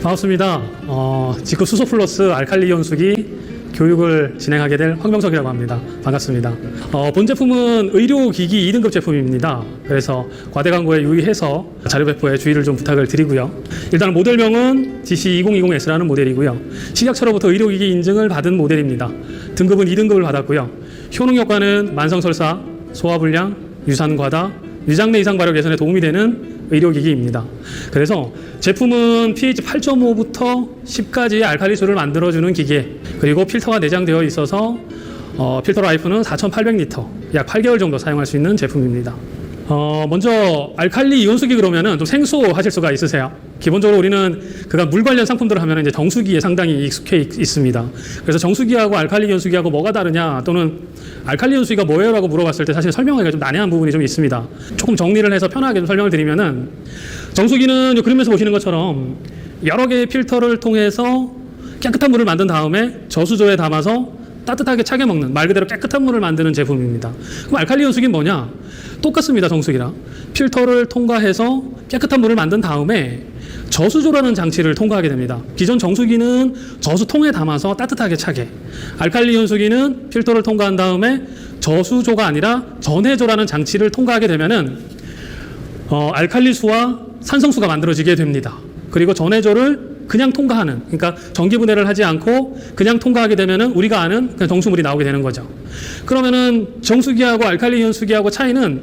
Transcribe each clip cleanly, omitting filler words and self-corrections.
반갑습니다. 지구 수소 플러스 알칼리 이온수기 교육을 진행하게 될 황병석이라고 합니다. 반갑습니다. 본 제품은 의료기기 2등급 제품입니다. 그래서 과대 광고에 유의해서 자료 배포에 주의를 좀 부탁을 드리고요. 일단 모델명은 DC2020S라는 모델이고요. 식약처로부터 의료기기 인증을 받은 모델입니다. 등급은 2등급을 받았고요. 효능 효과는 만성설사, 소화불량, 유산과다, 위장내 이상 발효 개선에 도움이 되는 의료기기입니다. 그래서 제품은 pH 8.5부터 10까지의 알칼리수를 만들어주는 기계, 그리고 필터가 내장되어 있어서 필터 라이프는 4,800리터, 약 8개월 정도 사용할 수 있는 제품입니다. 먼저 알칼리 이온수기 그러면은 좀 생소하실 수가 있으세요. 기본적으로 우리는 그간 물 관련 상품들을 하면 이제 정수기에 상당히 익숙해 있습니다. 그래서 정수기하고 알칼리 이온수기하고 뭐가 다르냐, 또는 알칼리 이온수기가 뭐예요? 라고 물어봤을 때 사실 설명하기가 좀 난해한 부분이 좀 있습니다. 조금 정리를 해서 편하게 좀 설명을 드리면은, 정수기는 그림에서 보시는 것처럼 여러 개의 필터를 통해서 깨끗한 물을 만든 다음에 저수조에 담아서 따뜻하게 차게 먹는, 말 그대로 깨끗한 물을 만드는 제품입니다. 그럼 알칼리 이온수기는 뭐냐? 똑같습니다. 정수기랑 필터를 통과해서 깨끗한 물을 만든 다음에 저수조라는 장치를 통과하게 됩니다. 기존 정수기는 저수통에 담아서 따뜻하게 차게, 알칼리 이온수기는 필터를 통과한 다음에 저수조가 아니라 전해조라는 장치를 통과하게 되면은 알칼리수와 산성수가 만들어지게 됩니다. 그리고 전해조를 그냥 통과하는, 그러니까 전기분해를 하지 않고 그냥 통과하게 되면은 우리가 아는 그냥 정수물이 나오게 되는 거죠. 그러면은 정수기하고 알칼리 이온수기하고 차이는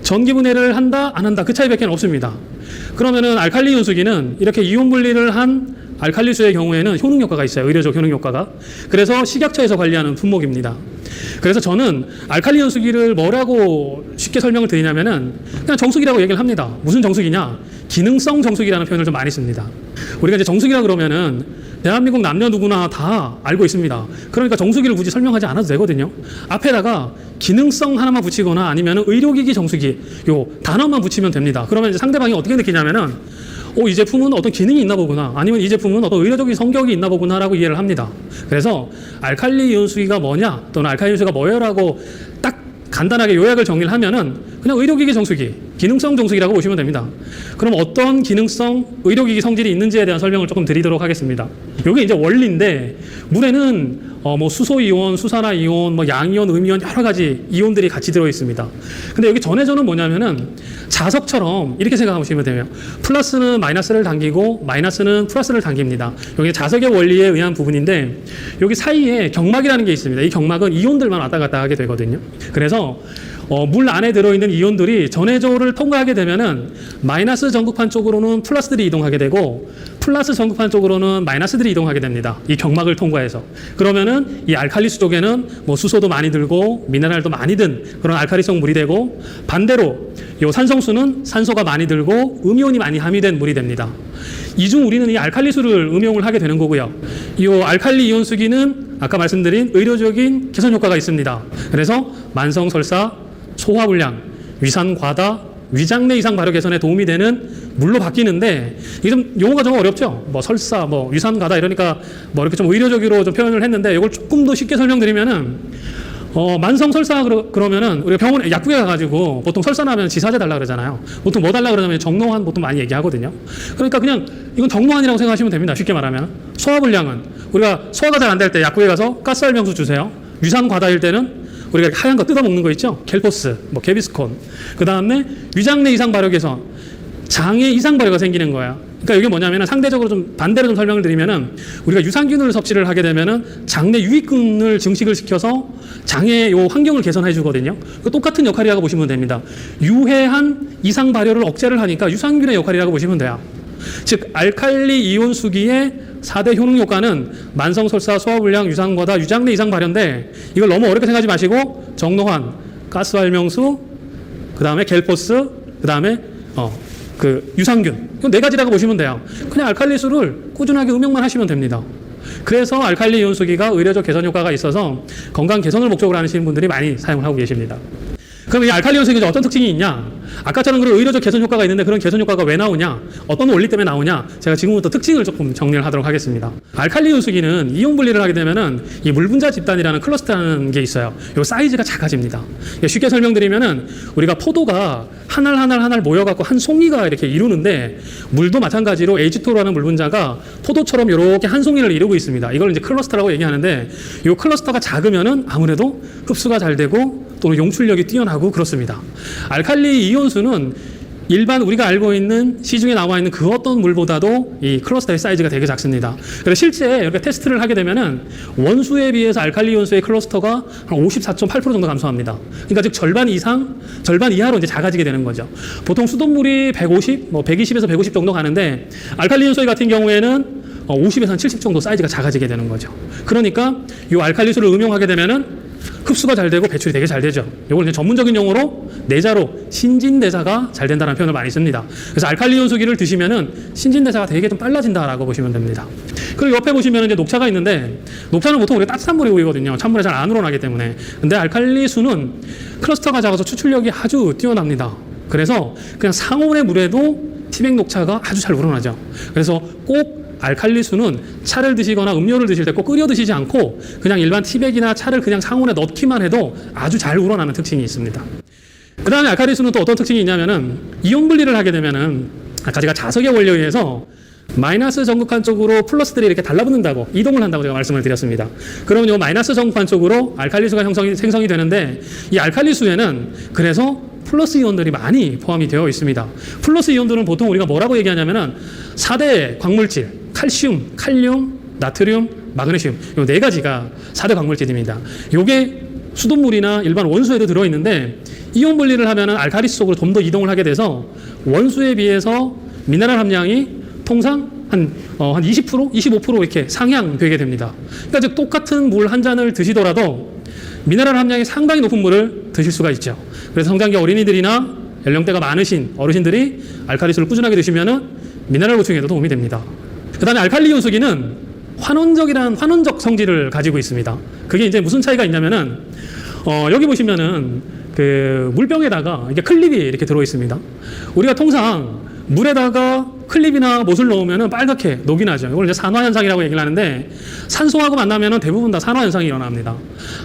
전기분해를 한다 안 한다 그 차이밖에 없습니다. 그러면은 알칼리 이온수기는 이렇게 이온 분리를 한 알칼리수의 경우에는 효능 효과가 있어요. 의료적 효능 효과가. 그래서 식약처에서 관리하는 품목입니다. 그래서 저는 알칼리 이온수기를 뭐라고 쉽게 설명을 드리냐면은 그냥 정수기라고 얘기를 합니다. 무슨 정수기냐? 기능성 정수기라는 표현을 좀 많이 씁니다. 우리가 이제 정수기라 그러면은 대한민국 남녀 누구나 다 알고 있습니다. 그러니까 정수기를 굳이 설명하지 않아도 되거든요. 앞에다가 기능성 하나만 붙이거나 아니면 의료기기 정수기 요 단어만 붙이면 됩니다. 그러면 이제 상대방이 어떻게 느끼냐면은 이 제품은 어떤 기능이 있나 보구나, 아니면 이 제품은 어떤 의료적인 성격이 있나 보구나 라고 이해를 합니다. 그래서 알칼리 이온수기가 뭐냐, 또는 알칼리 이온수기가 뭐예요라고 딱 간단하게 요약을 정리를 하면은 그냥 의료기기 정수기, 기능성 정수기라고 보시면 됩니다. 그럼 어떤 기능성 의료기기 성질이 있는지에 대한 설명을 조금 드리도록 하겠습니다. 이게 이제 원리인데, 물에는 수소이온, 수산화이온, 양이온, 음이온 여러 가지 이온들이 같이 들어 있습니다. 근데 여기 전해조는 뭐냐면은 자석처럼 이렇게 생각하시면 돼요. 플러스는 마이너스를 당기고 마이너스는 플러스를 당깁니다. 여기 자석의 원리에 의한 부분인데, 여기 사이에 경막이라는 게 있습니다. 이 경막은 이온들만 왔다 갔다 하게 되거든요. 그래서 물 안에 들어있는 이온들이 전해조를 통과하게 되면은 마이너스 전극판 쪽으로는 플러스들이 이동하게 되고 플러스 전극판 쪽으로는 마이너스들이 이동하게 됩니다. 이 경막을 통과해서. 그러면은 이 알칼리수 쪽에는 수소도 많이 들고 미네랄도 많이 든 그런 알칼리성 물이 되고, 반대로 이 산성수는 산소가 많이 들고 음이온이 많이 함유된 물이 됩니다. 이 중 우리는 이 알칼리수를 음용을 하게 되는 거고요. 이 알칼리 이온수기는 아까 말씀드린 의료적인 개선 효과가 있습니다. 그래서 만성설사, 소화불량, 위산과다, 위장내 이상 발효 개선에 도움이 되는 물로 바뀌는데, 이게 좀 용어가 좀 어렵죠? 설사, 위산과다 이러니까 이렇게 좀 의료적으로 좀 표현을 했는데, 이걸 조금 더 쉽게 설명드리면은 만성설사 그러면은 우리가 병원에 약국에 가가지고 보통 설사 나면 지사제 달라 그러잖아요. 보통 뭐 달라 그러냐면 정노환 보통 많이 얘기하거든요. 그러니까 그냥 이건 정노환이라고 생각하시면 됩니다. 쉽게 말하면. 소화불량은 우리가 소화가 잘 안 될 때 약국에 가서 가스알명수 주세요. 위산과다일 때는 우리가 하얀 거 뜯어 먹는 거 있죠? 켈포스, 개비스콘. 그 다음에 위장내 이상 발효 개선, 장에 이상 발효가 생기는 거야. 그러니까 이게 뭐냐면은 상대적으로 좀 반대로 좀 설명을 드리면은, 우리가 유산균을 섭취를 하게 되면은 장내 유익균을 증식을 시켜서 장의 요 환경을 개선해 주거든요. 똑같은 역할이라고 보시면 됩니다. 유해한 이상 발효를 억제를 하니까 유산균의 역할이라고 보시면 돼요. 즉 알칼리 이온수기의 4대 효능 효과는 만성설사, 소화불량, 유산과다, 위장내 이상 발효인데, 이걸 너무 어렵게 생각하지 마시고 정노환, 가스알명수, 그 다음에 겔포스, 그 다음에 유산균, 이건 4가지라고 보시면 돼요. 그냥 알칼리수를 꾸준하게 음용만 하시면 됩니다. 그래서 알칼리 이온수기가 의료적 개선 효과가 있어서 건강 개선을 목적으로 하시는 분들이 많이 사용을 하고 계십니다. 그럼 이 알칼리 연수에 어떤 특징이 있냐? 아까처럼 그런 의료적 개선 효과가 있는데 그런 개선 효과가 왜 나오냐? 어떤 원리 때문에 나오냐? 제가 지금부터 특징을 조금 정리를 하도록 하겠습니다. 알칼리 연수기는 이온 분리를 하게 되면은 이 물분자 집단이라는 클러스터라는 게 있어요. 요 사이즈가 작아집니다. 쉽게 설명드리면은 우리가 포도가 하나 모여갖고 한 송이가 이렇게 이루는데 물도 마찬가지로 H2라는 물분자가 포도처럼 이렇게 한 송이를 이루고 있습니다. 이걸 이제 클러스터라고 얘기하는데 이 클러스터가 작으면은 아무래도 흡수가 잘 되고 또는 용출력이 뛰어나고 그렇습니다. 알칼리 이온수는 일반 우리가 알고 있는 시중에 나와 있는 그 어떤 물보다도 이 클러스터의 사이즈가 되게 작습니다. 그래서 실제 이렇게 테스트를 하게 되면은 원수에 비해서 알칼리 이온수의 클러스터가 한 54.8% 정도 감소합니다. 그러니까 즉 절반 이하로 이제 작아지게 되는 거죠. 보통 수돗물이 150, 120에서 150 정도 가는데 알칼리 이온수 같은 경우에는 50에서 한 70 정도 사이즈가 작아지게 되는 거죠. 그러니까 이 알칼리수를 음용하게 되면은 흡수가 잘 되고 배출이 되게 잘 되죠. 이걸 이제 전문적인 용어로 내자로 신진대사가 잘 된다는 표현을 많이 씁니다. 그래서 알칼리 이온수기를 드시면은 신진대사가 되게 좀 빨라진다라고 보시면 됩니다. 그리고 옆에 보시면 이제 녹차가 있는데 녹차는 보통 우리가 따뜻한 물에 우리거든요. 찬물에 잘 안 우러나기 때문에. 근데 알칼리수는 클러스터가 작아서 추출력이 아주 뛰어납니다. 그래서 그냥 상온의 물에도 티백 녹차가 아주 잘 우러나죠. 그래서 꼭 알칼리수는 차를 드시거나 음료를 드실 때 꼭 끓여 드시지 않고 그냥 일반 티백이나 차를 그냥 상온에 넣기만 해도 아주 잘 우러나는 특징이 있습니다. 그 다음에 알칼리수는 또 어떤 특징이 있냐면은 이온 분리를 하게 되면은 아까 제가 자석의 원리에 의해서 마이너스 전극한 쪽으로 플러스들이 이렇게 달라붙는다고 이동을 한다고 제가 말씀을 드렸습니다. 그러면 이 마이너스 전극한 쪽으로 알칼리수가 생성이 되는데 이 알칼리수에는 그래서 플러스 이온들이 많이 포함이 되어 있습니다. 플러스 이온들은 보통 우리가 뭐라고 얘기하냐면은 4대 광물질, 칼슘, 칼륨, 나트륨, 마그네슘 이 네 가지가 4대 광물질입니다. 요게 수돗물이나 일반 원수에도 들어있는데 이온 분리를 하면은 알칼리수 속으로 좀 더 이동을 하게 돼서 원수에 비해서 미네랄 함량이 통상 한 20%, 25% 이렇게 상향되게 됩니다. 그러니까 즉 똑같은 물 한 잔을 드시더라도 미네랄 함량이 상당히 높은 물을 드실 수가 있죠. 그래서 성장기 어린이들이나 연령대가 많으신 어르신들이 알칼리수를 꾸준하게 드시면은 미네랄 보충에도 도움이 됩니다. 그 다음에 알칼리 이온수기는 환원적 성질을 가지고 있습니다. 그게 이제 무슨 차이가 있냐면은, 여기 보시면은 그 물병에다가 이게 클립이 이렇게 들어 있습니다. 우리가 통상 물에다가 클립이나 못을 넣으면은 빨갛게 녹이 나죠. 이걸 이제 산화현상이라고 얘기를 하는데 산소하고 만나면은 대부분 다 산화현상이 일어납니다.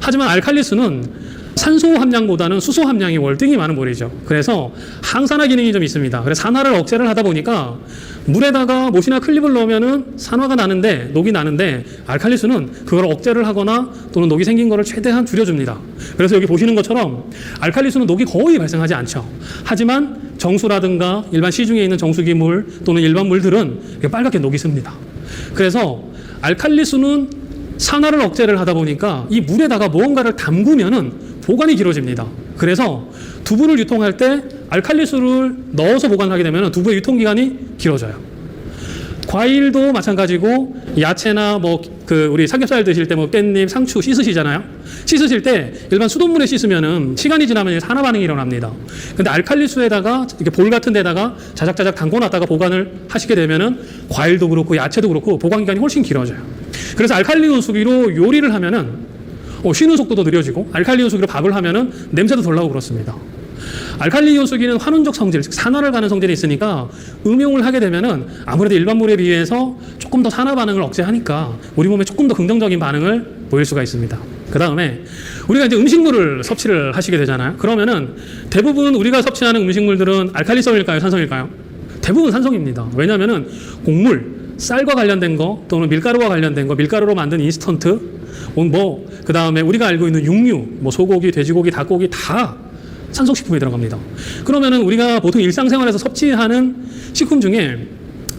하지만 알칼리수는 산소 함량보다는 수소 함량이 월등히 많은 물이죠. 그래서 항산화 기능이 좀 있습니다. 그래서 산화를 억제를 하다 보니까 물에다가 못이나 클립을 넣으면은 산화가 나는데 녹이 나는데 알칼리수는 그걸 억제를 하거나 또는 녹이 생긴 거를 최대한 줄여줍니다. 그래서 여기 보시는 것처럼 알칼리수는 녹이 거의 발생하지 않죠. 하지만 정수라든가 일반 시중에 있는 정수기물 또는 일반 물들은 빨갛게 녹이 씁니다. 그래서 알칼리수는 산화를 억제를 하다 보니까 이 물에다가 무언가를 담그면은 보관이 길어집니다. 그래서 두부를 유통할 때 알칼리수를 넣어서 보관하게 되면 두부의 유통기간이 길어져요. 과일도 마찬가지고 야채나 우리 삼겹살 드실 때 깻잎, 상추 씻으시잖아요. 씻으실 때 일반 수돗물에 씻으면은 시간이 지나면 산화 반응이 일어납니다. 근데 알칼리수에다가 이렇게 볼 같은 데다가 자작자작 담궈놨다가 보관을 하시게 되면은 과일도 그렇고 야채도 그렇고 보관 기간이 훨씬 길어져요. 그래서 알칼리 이온수기로 요리를 하면은 쉬는 속도도 느려지고 알칼리 이온수기로 밥을 하면은 냄새도 덜 나고 그렇습니다. 알칼리 이온수기는 환원적 성질, 즉 산화를 가는 성질이 있으니까 음용을 하게 되면은 아무래도 일반 물에 비해서 조금 더 산화 반응을 억제하니까 우리 몸에 조금 더 긍정적인 반응을 보일 수가 있습니다. 그 다음에 우리가 이제 음식물을 섭취를 하시게 되잖아요. 그러면은 대부분 우리가 섭취하는 음식물들은 알칼리성일까요, 산성일까요? 대부분 산성입니다. 왜냐하면은 곡물, 쌀과 관련된 거 또는 밀가루와 관련된 거, 밀가루로 만든 인스턴트, 그 다음에 우리가 알고 있는 육류, 소고기, 돼지고기, 닭고기 다 산성식품에 들어갑니다. 그러면은 우리가 보통 일상생활에서 섭취하는 식품 중에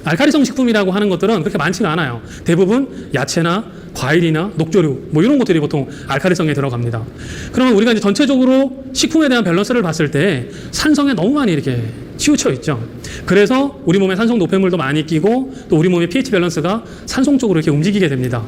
알칼리성 식품이라고 하는 것들은 그렇게 많지가 않아요. 대부분 야채나 과일이나 녹조류 이런 것들이 보통 알칼리성에 들어갑니다. 그러면 우리가 이제 전체적으로 식품에 대한 밸런스를 봤을 때 산성에 너무 많이 이렇게 치우쳐 있죠. 그래서 우리 몸에 산성 노폐물도 많이 끼고 또 우리 몸의 pH 밸런스가 산성 쪽으로 이렇게 움직이게 됩니다.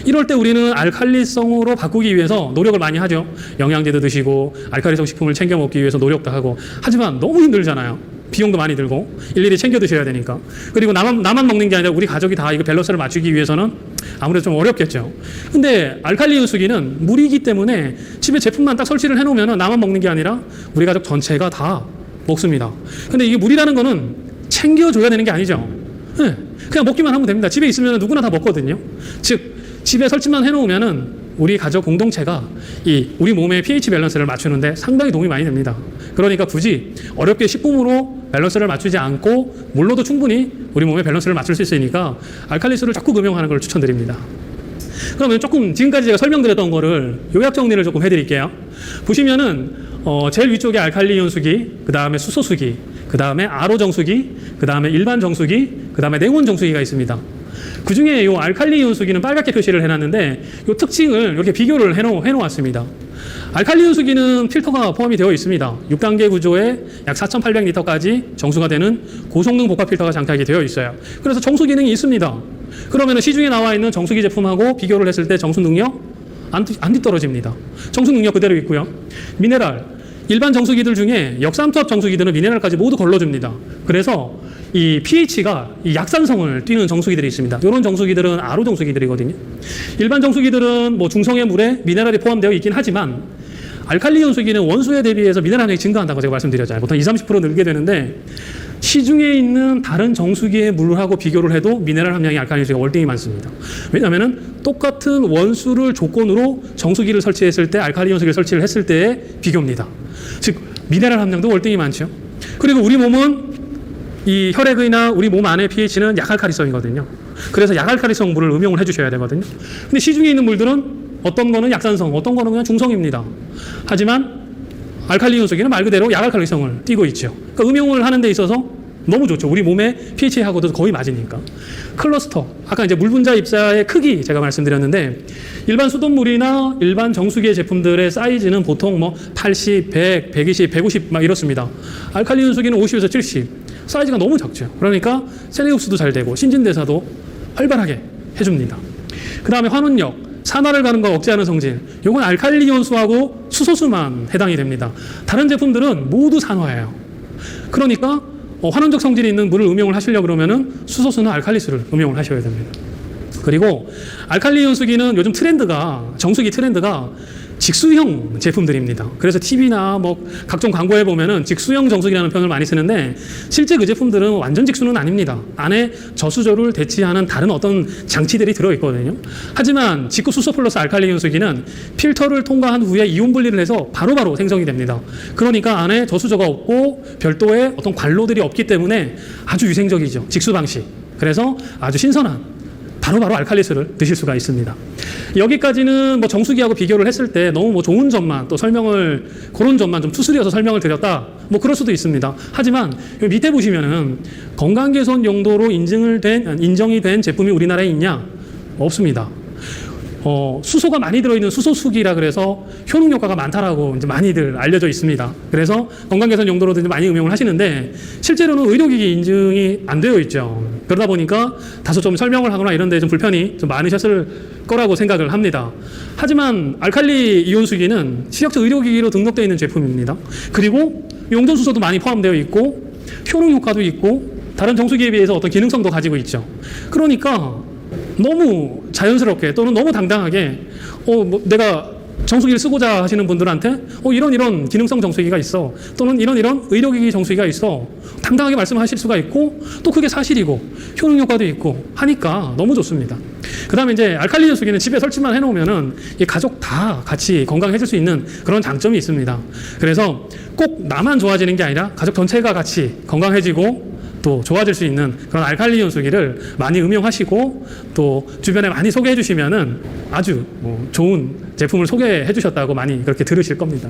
이럴 때 우리는 알칼리성으로 바꾸기 위해서 노력을 많이 하죠. 영양제도 드시고 알칼리성 식품을 챙겨 먹기 위해서 노력도 하고 하지만 너무 힘들잖아요. 비용도 많이 들고 일일이 챙겨 드셔야 되니까. 그리고 나만 먹는 게 아니라 우리 가족이 다 이거 밸런스를 맞추기 위해서는 아무래도 좀 어렵겠죠. 근데 알칼리 연수기는 물이기 때문에 집에 제품만 딱 설치를 해놓으면 나만 먹는 게 아니라 우리 가족 전체가 다 먹습니다. 근데 이게 물이라는 거는 챙겨줘야 되는 게 아니죠. 네, 그냥 먹기만 하면 됩니다. 집에 있으면 누구나 다 먹거든요. 즉 집에 설치만 해놓으면은 우리 가족 공동체가 이 우리 몸의 pH 밸런스를 맞추는데 상당히 도움이 많이 됩니다. 그러니까 굳이 어렵게 식품으로 밸런스를 맞추지 않고 물로도 충분히 우리 몸의 밸런스를 맞출 수 있으니까 알칼리수를 적극 음용하는 걸 추천드립니다. 그러면 조금 지금까지 제가 설명드렸던 거를 요약 정리를 조금 해드릴게요. 보시면은 제일 위쪽에 알칼리 연수기, 그 다음에 수소수기, 그 다음에 RO 정수기, 그 다음에 일반 정수기, 그 다음에 냉온 정수기가 있습니다. 그 중에 이 알칼리 연수기는 빨갛게 표시를 해놨는데 이 특징을 이렇게 비교를 해놓았습니다. 알칼리 연수기는 필터가 포함이 되어 있습니다. 6단계 구조에 약 4,800리터까지 정수가 되는 고성능 복합 필터가 장착이 되어 있어요. 그래서 정수 기능이 있습니다. 그러면 시중에 나와 있는 정수기 제품하고 비교를 했을 때 정수 능력 안 뒤떨어집니다. 정수 능력 그대로 있고요. 미네랄, 일반 정수기들 중에 역삼투압 정수기들은 미네랄까지 모두 걸러줍니다. 그래서 이 pH가 이 약산성을 띠는 정수기들이 있습니다. 이런 정수기들은 RO 정수기들이거든요. 일반 정수기들은 뭐 중성의 물에 미네랄이 포함되어 있긴 하지만 알칼리 연수기는 원수에 대비해서 미네랄 함량이 증가한다고 제가 말씀드렸잖아요. 보통 20-30% 늘게 되는데 시중에 있는 다른 정수기의 물하고 비교를 해도 미네랄 함량이 알칼리 연수기가 월등히 많습니다. 왜냐하면 똑같은 원수를 조건으로 정수기를 설치했을 때 알칼리 연수기를 설치를 했을 때의 비교입니다. 즉 미네랄 함량도 월등히 많죠. 그리고 우리 몸은 이 혈액이나 우리 몸 안의 pH는 약알칼리성이거든요. 그래서 약알칼리성 물을 음용을 해주셔야 되거든요. 근데 시중에 있는 물들은 어떤 거는 약산성, 어떤 거는 그냥 중성입니다. 하지만 알칼리 연수기는 말 그대로 약알칼리성을 띠고 있죠. 그러니까 음용을 하는 데 있어서 너무 좋죠. 우리 몸의 pH하고도 거의 맞으니까. 클러스터, 아까 이제 물 분자 입자의 크기 제가 말씀드렸는데 일반 수돗물이나 일반 정수기의 제품들의 사이즈는 보통 뭐 80, 100, 120, 150 막 이렇습니다. 알칼리 연수기는 50에서 70. 사이즈가 너무 작죠. 그러니까 셀 흡수도 잘 되고 신진대사도 활발하게 해줍니다. 그 다음에 환원력, 산화를 가는 거 억제하는 성질. 요건 알칼리 연수하고 수소수만 해당이 됩니다. 다른 제품들은 모두 산화예요. 그러니까 환원적 성질이 있는 물을 음용을 하시려고 그러면은 수소수나 알칼리수를 음용을 하셔야 됩니다. 그리고 알칼리 연수기는 요즘 정수기 트렌드가 직수형 제품들입니다. 그래서 TV나 뭐 각종 광고에 보면은 직수형 정수기라는 표현을 많이 쓰는데 실제 그 제품들은 완전 직수는 아닙니다. 안에 저수조를 대치하는 다른 어떤 장치들이 들어있거든요. 하지만 직구 수소 플러스 알칼리 연수기는 필터를 통과한 후에 이온 분리를 해서 바로바로 생성이 됩니다. 그러니까 안에 저수조가 없고 별도의 어떤 관로들이 없기 때문에 아주 위생적이죠. 직수 방식. 그래서 아주 신선한 바로바로 알칼리수를 드실 수가 있습니다. 여기까지는 뭐 정수기하고 비교를 했을 때 너무 뭐 좋은 점만 또 그런 점만 좀 투스리어서 설명을 드렸다. 뭐 그럴 수도 있습니다. 하지만 여기 밑에 보시면은 건강 개선 용도로 인정이 된 제품이 우리나라에 있냐? 없습니다. 수소가 많이 들어있는 수소수기라 그래서 효능 효과가 많다라고 이제 많이들 알려져 있습니다. 그래서 건강 개선 용도로도 이제 많이 응용을 하시는데 실제로는 의료기기 인증이 안 되어 있죠. 그러다 보니까 다소 좀 설명을 하거나 이런 데 좀 불편이 좀 많으셨을 거라고 생각을 합니다. 하지만 알칼리 이온수기는 시력적 의료기기로 등록되어 있는 제품입니다. 그리고 용존수소도 많이 포함되어 있고 효능 효과도 있고 다른 정수기에 비해서 어떤 기능성도 가지고 있죠. 그러니까 너무 자연스럽게 또는 너무 당당하게 내가 정수기를 쓰고자 하시는 분들한테 이런 기능성 정수기가 있어 또는 이런 의료기기 정수기가 있어 당당하게 말씀하실 수가 있고 또 그게 사실이고 효능 효과도 있고 하니까 너무 좋습니다. 그 다음에 이제 알칼리 정수기는 집에 설치만 해놓으면은 이 가족 다 같이 건강해질 수 있는 그런 장점이 있습니다. 그래서 꼭 나만 좋아지는 게 아니라 가족 전체가 같이 건강해지고 또 좋아질 수 있는 그런 알칼리 연수기를 많이 음용하시고 또 주변에 많이 소개해 주시면은 아주 좋은 제품을 소개해 주셨다고 많이 그렇게 들으실 겁니다.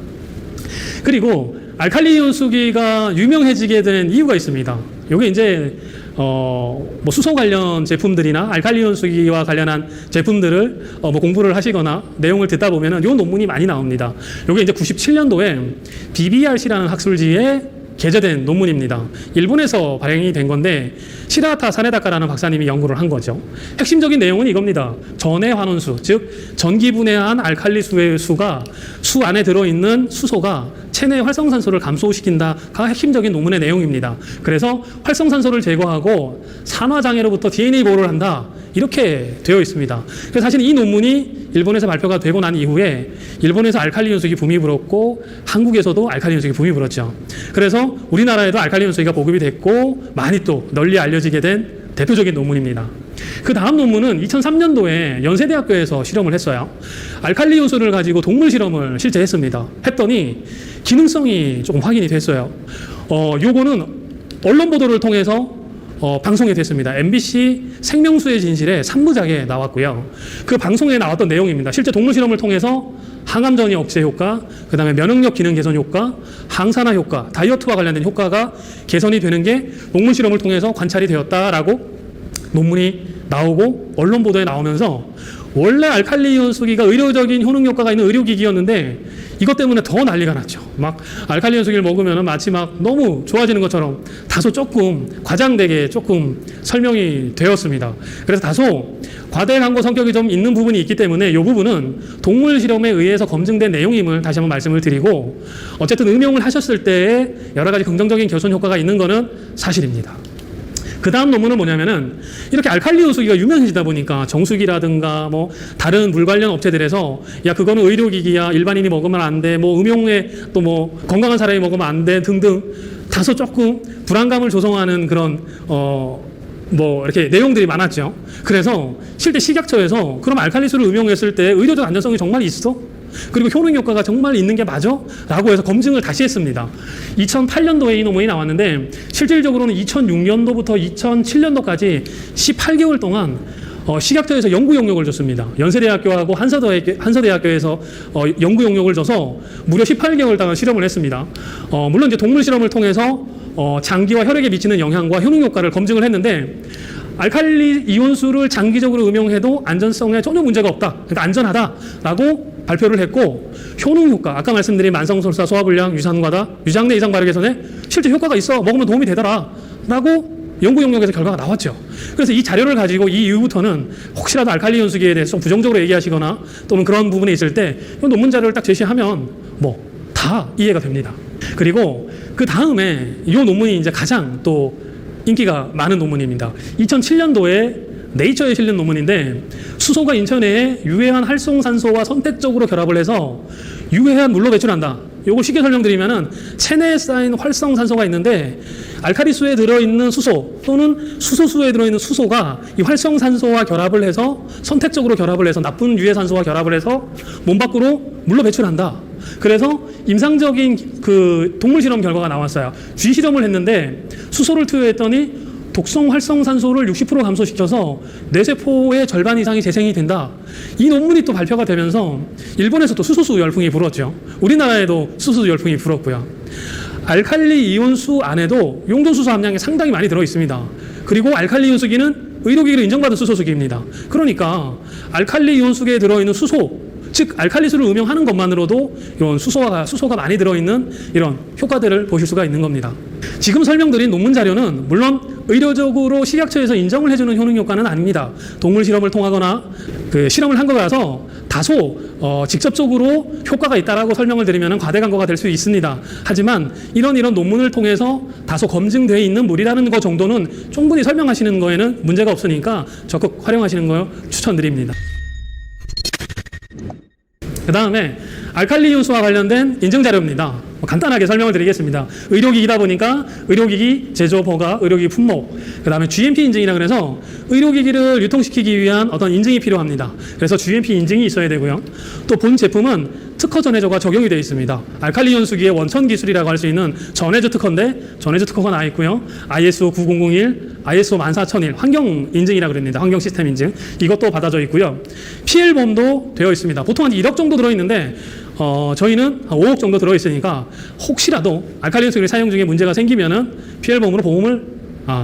그리고 알칼리 연수기가 유명해지게 된 이유가 있습니다. 이게 이제 뭐 수소 관련 제품들이나 알칼리 연수기와 관련한 제품들을 뭐 공부를 하시거나 내용을 듣다 보면은 이 논문이 많이 나옵니다. 이게 이제 97년도에 BBRC라는 학술지에 게재된 논문입니다. 일본에서 발행이 된 건데 시라타 사네다카라는 박사님이 연구를 한 거죠. 핵심적인 내용은 이겁니다. 전해 환원수, 즉 전기분해한 알칼리수의 수가 수 안에 들어있는 수소가 체내 활성산소를 감소시킨다가 핵심적인 논문의 내용입니다. 그래서 활성산소를 제거하고 산화장애로부터 DNA 보호를 한다. 이렇게 되어 있습니다. 그래서 사실 이 논문이 일본에서 발표가 되고 난 이후에 일본에서 알칼리 연수기 붐이 불었고 한국에서도 알칼리 연수기 붐이 불었죠. 그래서 우리나라에도 알칼리 연수기가 보급이 됐고 많이 또 널리 알려지게 된 대표적인 논문입니다. 그 다음 논문은 2003년도에 연세대학교에서 실험을 했어요. 알칼리 요소를 가지고 동물 실험을 실제 했습니다. 했더니 기능성이 조금 확인이 됐어요. 요거는 언론 보도를 통해서 방송이 됐습니다. MBC 생명수의 진실에 3부작에 나왔고요. 그 방송에 나왔던 내용입니다. 실제 동물 실험을 통해서 항암 전이 억제 효과, 그 다음에 면역력 기능 개선 효과, 항산화 효과, 다이어트와 관련된 효과가 개선이 되는 게 동물 실험을 통해서 관찰이 되었다라고 논문이 나오고 언론 보도에 나오면서 원래 알칼리 연수기가 의료적인 효능 효과가 있는 의료기기였는데 이것 때문에 더 난리가 났죠. 막 알칼리 연수기를 먹으면 마치 막 너무 좋아지는 것처럼 다소 조금 과장되게 조금 설명이 되었습니다. 그래서 다소 과대 광고 성격이 좀 있는 부분이 있기 때문에 이 부분은 동물 실험에 의해서 검증된 내용임을 다시 한번 말씀을 드리고 어쨌든 응용을 하셨을 때 여러 가지 긍정적인 개선 효과가 있는 것은 사실입니다. 그 다음 논문은 뭐냐면은 이렇게 알칼리 요소기가 유명해지다 보니까 정수기라든가 뭐 다른 물 관련 업체들에서 야 그거는 의료기기야 일반인이 먹으면 안 돼 뭐 음용에 또 뭐 건강한 사람이 먹으면 안 돼 등등 다소 조금 불안감을 조성하는 그런 뭐 이렇게 내용들이 많았죠. 그래서 실제 식약처에서 그럼 알칼리수를 음용했을 때 의료적 안전성이 정말 있어? 그리고 효능 효과가 정말 있는 게 맞아? 라고 해서 검증을 다시 했습니다. 2008년도에 이 논문이 나왔는데 실질적으로는 2006년도부터 2007년도까지 18개월 동안 식약처에서 연구 용역을 줬습니다. 연세대학교하고 한서대학교에서 연구 용역을 줘서 무려 18개월 동안 실험을 했습니다. 물론 이제 동물 실험을 통해서 장기와 혈액에 미치는 영향과 효능 효과를 검증을 했는데 알칼리 이온수를 장기적으로 음용해도 안전성에 전혀 문제가 없다. 그러니까 안전하다라고 발표를 했고 효능 효과, 아까 말씀드린 만성설사, 소화불량, 유산과다, 유장내 이상 발효 개선에 실제 효과가 있어. 먹으면 도움이 되더라. 라고 연구 용역에서 결과가 나왔죠. 그래서 이 자료를 가지고 이 이후부터는 혹시라도 알칼리 연수기에 대해서 좀 부정적으로 얘기하시거나 또는 그런 부분에 있을 때 논문 자료를 딱 제시하면 뭐 다 이해가 됩니다. 그리고 그 다음에 이 논문이 이제 가장 또 인기가 많은 논문입니다. 2007년도에 네이처에 실린 논문인데 수소가 인체내에 유해한 활성산소와 선택적으로 결합을 해서 유해한 물로 배출한다. 이걸 쉽게 설명드리면은 체내에 쌓인 활성산소가 있는데 알칼리수에 들어있는 수소 또는 수소수에 들어있는 수소가 이 활성산소와 결합을 해서 선택적으로 결합을 해서 나쁜 유해산소와 결합을 해서 몸 밖으로 물로 배출한다. 그래서 임상적인 그 동물 실험 결과가 나왔어요. 쥐 실험을 했는데 수소를 투여했더니 독성 활성산소를 60% 감소시켜서 뇌세포의 절반 이상이 재생이 된다. 이 논문이 또 발표가 되면서 일본에서 또 수소수 열풍이 불었죠. 우리나라에도 수소수 열풍이 불었고요. 알칼리 이온수 안에도 용도수소 함량이 상당히 많이 들어 있습니다. 그리고 알칼리 이온수기는 의료기기로 인정받은 수소수기입니다. 그러니까 알칼리 이온수기에 들어있는 수소, 즉 알칼리수를 음용하는 것만으로도 이런 수소가 많이 들어있는 이런 효과들을 보실 수가 있는 겁니다. 지금 설명드린 논문 자료는 물론 의료적으로 식약처에서 인정을 해주는 효능 효과는 아닙니다. 동물 실험을 통하거나 그 실험을 한 거라서 다소 직접적으로 효과가 있다라고 설명을 드리면 과대광고가 될 수 있습니다. 하지만 이런 논문을 통해서 다소 검증되어 있는 물이라는 것 정도는 충분히 설명하시는 거에는 문제가 없으니까 적극 활용하시는 거 추천드립니다. 그 다음에 알칼리 이온수와 관련된 인증 자료입니다. 간단하게 설명을 드리겠습니다. 의료기기다 보니까 의료기기 제조 허가, 의료기기 품목, 그 다음에 GMP 인증이라 그래서 의료기기를 유통시키기 위한 어떤 인증이 필요합니다. 그래서 GMP 인증이 있어야 되고요. 또 본 제품은 특허 전해조가 적용이 되어 있습니다. 알칼리 연수기의 원천 기술이라고 할 수 있는 전해조 특허인데 전해조 특허가 나와 있고요. ISO 9001, ISO 14001 환경 인증이라고 그럽니다. 환경 시스템 인증. 이것도 받아져 있고요. PL보험도 되어 있습니다. 보통 한 1억 정도 들어 있는데 저희는 한 5억 정도 들어 있으니까 혹시라도 알칼리 연수기를 사용 중에 문제가 생기면은 PL보험으로 보험을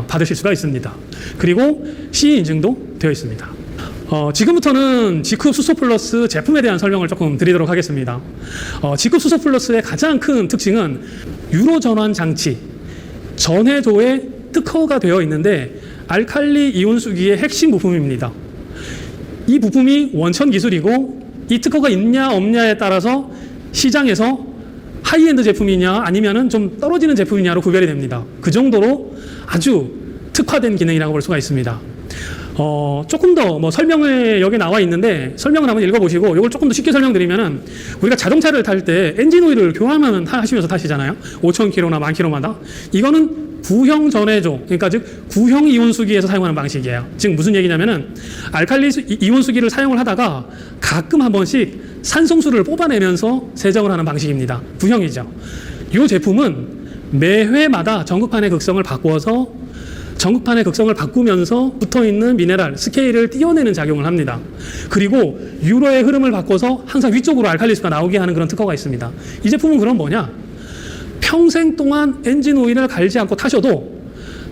받으실 수가 있습니다. 그리고 CE 인증도 되어 있습니다. 지금부터는 G급 수소 플러스 제품에 대한 설명을 조금 드리도록 하겠습니다. G급 수소 플러스의 가장 큰 특징은 유로 전환 장치, 전해조에 특허가 되어 있는데 알칼리 이온수기의 핵심 부품입니다. 이 부품이 원천 기술이고 이 특허가 있냐 없냐에 따라서 시장에서 하이엔드 제품이냐 아니면은 좀 떨어지는 제품이냐로 구별이 됩니다. 그 정도로 아주 특화된 기능이라고 볼 수가 있습니다. 조금 더 뭐 설명을 여기 나와 있는데 설명을 한번 읽어보시고 이걸 조금 더 쉽게 설명드리면은 우리가 자동차를 탈 때 엔진 오일을 교환만 하시면서 타시잖아요. 5,000km나 10,000km마다. 이거는 구형 전해조, 그러니까 즉 구형 이온수기에서 사용하는 방식이에요. 즉 무슨 얘기냐면은 알칼리 이온수기를 사용을 하다가 가끔 한 번씩 산성수를 뽑아내면서 세정을 하는 방식입니다. 구형이죠. 이 제품은 매회마다 전극판의 극성을 바꾸어서 전극판의 극성을 바꾸면서 붙어있는 미네랄, 스케일을 띄어내는 작용을 합니다. 그리고 유로의 흐름을 바꿔서 항상 위쪽으로 알칼리수가 나오게 하는 그런 특허가 있습니다. 이 제품은 그럼 뭐냐? 평생 동안 엔진 오일을 갈지 않고 타셔도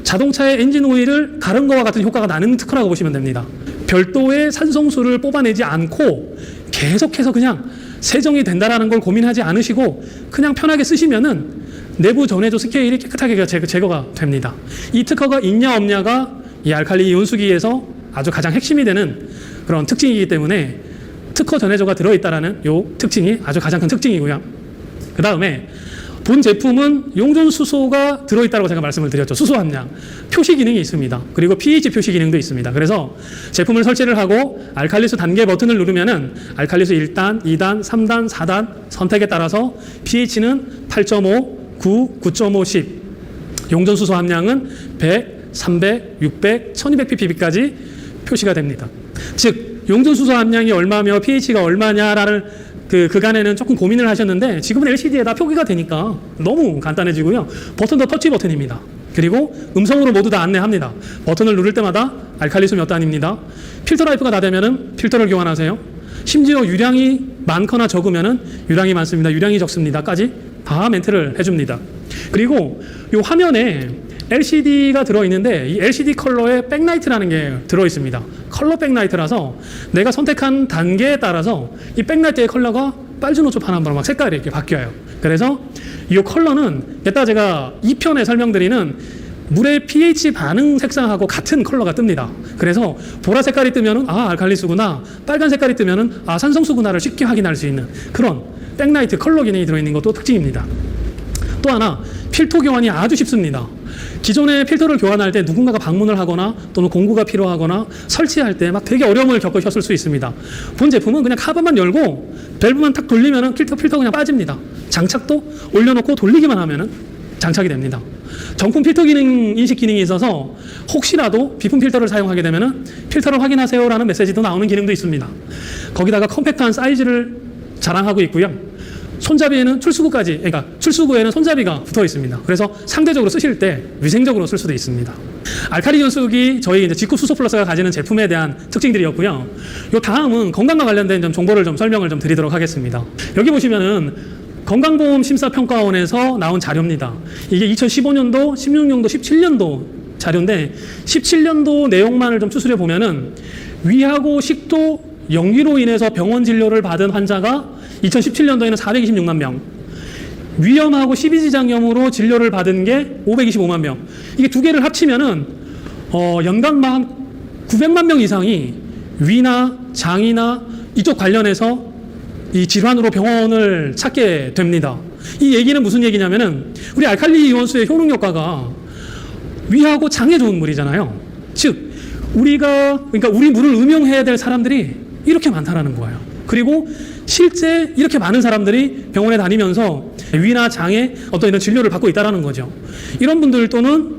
자동차의 엔진 오일을 가른 거와 같은 효과가 나는 특허라고 보시면 됩니다. 별도의 산성수를 뽑아내지 않고 계속해서 그냥 세정이 된다라는 걸 고민하지 않으시고 그냥 편하게 쓰시면은 내부 전해조 스케일이 깨끗하게 제거가 됩니다. 이 특허가 있냐 없냐가 이 알칼리 이온수기에서 아주 가장 핵심이 되는 그런 특징이기 때문에 특허 전해조가 들어있다라는 요 특징이 아주 가장 큰 특징이고요. 그 다음에 본 제품은 용존수소가 들어있다고 제가 말씀을 드렸죠. 수소 함량. 표시 기능이 있습니다. 그리고 pH 표시 기능도 있습니다. 그래서 제품을 설치를 하고 알칼리수 단계 버튼을 누르면은 알칼리수 1단, 2단, 3단, 4단 선택에 따라서 pH는 8.5, 9, 9.5, 10. 용존수소 함량은 100, 300, 600, 1200ppb까지 표시가 됩니다. 즉, 용존수소 함량이 얼마며 pH가 얼마냐라는 그간에는 조금 고민을 하셨는데 지금은 LCD에다 표기가 되니까 너무 간단해지고요. 버튼도 터치 버튼입니다. 그리고 음성으로 모두 다 안내합니다. 버튼을 누를 때마다 알칼리수 몇 단입니다. 필터 라이프가 다 되면은 필터를 교환하세요. 심지어 유량이 많거나 적으면은 유량이 많습니다. 유량이 적습니다.까지 다 멘트를 해줍니다. 그리고 이 화면에 LCD가 들어있는데 이 LCD 컬러에 백라이트라는 게 들어있습니다. 컬러 백라이트라서 내가 선택한 단계에 따라서 이 백라이트의 컬러가 빨주노초 파남바로 막 색깔이 이렇게 바뀌어요. 그래서 이 컬러는 이따 제가 2편에 설명드리는 물의 pH 반응 색상하고 같은 컬러가 뜹니다. 그래서 보라 색깔이 뜨면은 아 알칼리수구나, 빨간 색깔이 뜨면은 아 산성수구나를 쉽게 확인할 수 있는 그런 백라이트 컬러 기능이 들어있는 것도 특징입니다. 또 하나 필터 교환이 아주 쉽습니다. 기존의 필터를 교환할 때 누군가가 방문을 하거나 또는 공구가 필요하거나 설치할 때 막 되게 어려움을 겪으셨을 수 있습니다. 본 제품은 그냥 카바만 열고 밸브만 탁 돌리면은 필터 그냥 빠집니다. 장착도 올려놓고 돌리기만 하면은 장착이 됩니다. 정품 필터 기능 인식 기능이 있어서 혹시라도 비품 필터를 사용하게 되면은 필터를 확인하세요라는 메시지도 나오는 기능도 있습니다. 거기다가 컴팩트한 사이즈를 자랑하고 있고요. 손잡이에는 출수구까지, 그러니까 출수구에는 손잡이가 붙어 있습니다. 그래서 상대적으로 쓰실 때 위생적으로 쓸 수도 있습니다. 알칼리 이온수기 저희 이제 G급 수소 플러스가 가지는 제품에 대한 특징들이었고요. 요 다음은 건강과 관련된 좀 정보를 좀 설명을 좀 드리도록 하겠습니다. 여기 보시면은 건강보험 심사평가원에서 나온 자료입니다. 이게 2015년도, 16년도, 17년도 자료인데 17년도 내용만을 좀 추스려 보면은 위하고 식도 연기로 인해서 병원 진료를 받은 환자가 2017년도에는 426만 명, 위염하고 십이지장염으로 진료를 받은 게 525만 명. 이게 두 개를 합치면은 연간 900만 명 이상이 위나 장이나 이쪽 관련해서 이 질환으로 병원을 찾게 됩니다. 이 얘기는 무슨 얘기냐면은 우리 알칼리 이온수의 효능 효과가 위하고 장에 좋은 물이잖아요. 즉 그러니까 우리 물을 음용해야 될 사람들이 이렇게 많다라는 거예요. 그리고 실제 이렇게 많은 사람들이 병원에 다니면서 위나 장에 어떤 이런 진료를 받고 있다는 거죠. 이런 분들 또는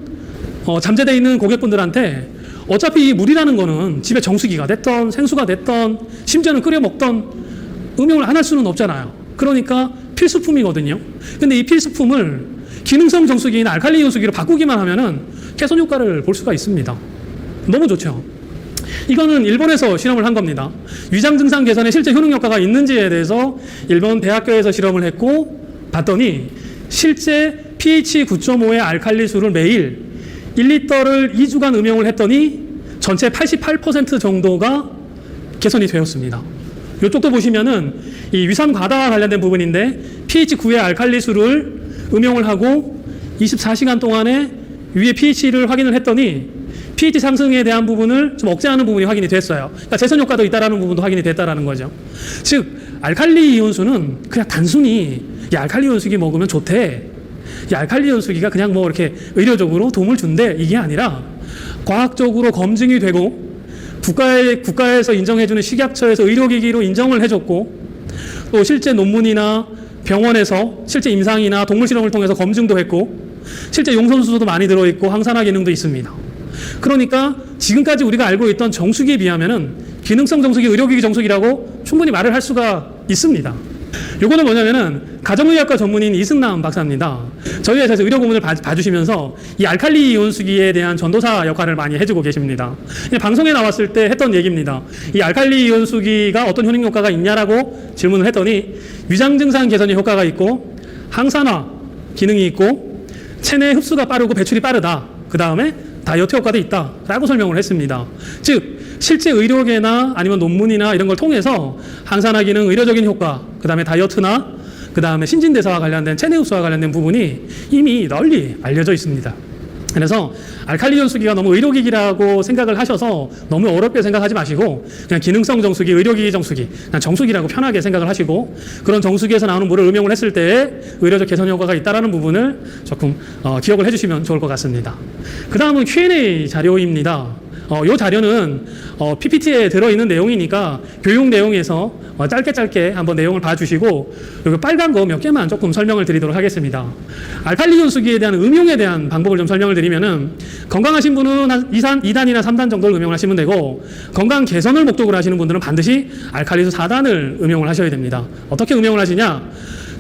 잠재되어 있는 고객분들한테 어차피 이 물이라는 거는 집에 정수기가 됐던 생수가 됐던 심지어는 끓여 먹던 음용을 안 할 수는 없잖아요. 그러니까 필수품이거든요. 근데 이 필수품을 기능성 정수기인 알칼리 이온수기로 바꾸기만 하면은 개선 효과를 볼 수가 있습니다. 너무 좋죠. 이거는 일본에서 실험을 한 겁니다. 위장 증상 개선에 실제 효능 효과가 있는지에 대해서 일본 대학교에서 실험을 했고 봤더니 실제 pH 9.5의 알칼리수를 매일 1리터를 2주간 음용을 했더니 전체 88% 정도가 개선이 되었습니다. 이쪽도 보시면은 이 위산 과다와 관련된 부분인데 pH 9의 알칼리수를 음용을 하고 24시간 동안에 위에 pH를 확인을 했더니 pH 상승에 대한 부분을 좀 억제하는 부분이 확인이 됐어요. 그러니까 재선 효과도 있다라는 부분도 확인이 됐다라는 거죠. 즉 알칼리 이온수는 그냥 단순히 이 알칼리 이온수기 먹으면 좋대, 이 알칼리 이온수기가 그냥 뭐 이렇게 의료적으로 도움을 준대, 이게 아니라 과학적으로 검증이 되고 국가에서 인정해주는 식약처에서 의료기기로 인정을 해줬고 또 실제 논문이나 병원에서 실제 임상이나 동물 실험을 통해서 검증도 했고 실제 용선수소도 많이 들어있고 항산화 기능도 있습니다. 그러니까 지금까지 우리가 알고 있던 정수기에 비하면은 기능성 정수기, 의료기기 정수기라고 충분히 말을 할 수가 있습니다. 요거는 뭐냐면은 가정의학과 전문인 이승남 박사입니다. 저희 회사에서 의료 고문을 봐주시면서 이 알칼리 이온수기에 대한 전도사 역할을 많이 해주고 계십니다. 방송에 나왔을 때 했던 얘기입니다. 이 알칼리 이온수기가 어떤 효능 효과가 있냐라고 질문을 했더니 위장 증상 개선에 효과가 있고 항산화 기능이 있고 체내 흡수가 빠르고 배출이 빠르다. 그 다음에 다이어트 효과도 있다라고 설명을 했습니다. 즉 실제 의료계나 아니면 논문이나 이런 걸 통해서 항산화 기능, 의료적인 효과, 그 다음에 다이어트나 그 다음에 신진대사와 관련된 체내 흡수와 관련된 부분이 이미 널리 알려져 있습니다. 그래서 알칼리 이온수기가 너무 의료기기라고 생각을 하셔서 너무 어렵게 생각하지 마시고 그냥 기능성 정수기, 의료기기 정수기, 그냥 정수기라고 편하게 생각을 하시고 그런 정수기에서 나오는 물을 음용을 했을 때 의료적 개선 효과가 있다는 부분을 조금 기억을 해주시면 좋을 것 같습니다. 그 다음은 Q&A 자료입니다. 이 자료는 PPT에 들어있는 내용이니까 교육 내용에서 짧게 한번 내용을 봐주시고 여기 빨간 거 몇 개만 조금 설명을 드리도록 하겠습니다. 알칼리 이온수기에 대한 음용에 대한 방법을 좀 설명을 드리면은 건강하신 분은 한 2단이나 3단 정도를 음용을 하시면 되고 건강 개선을 목적으로 하시는 분들은 반드시 알칼리수 4단을 음용을 하셔야 됩니다. 어떻게 음용을 하시냐?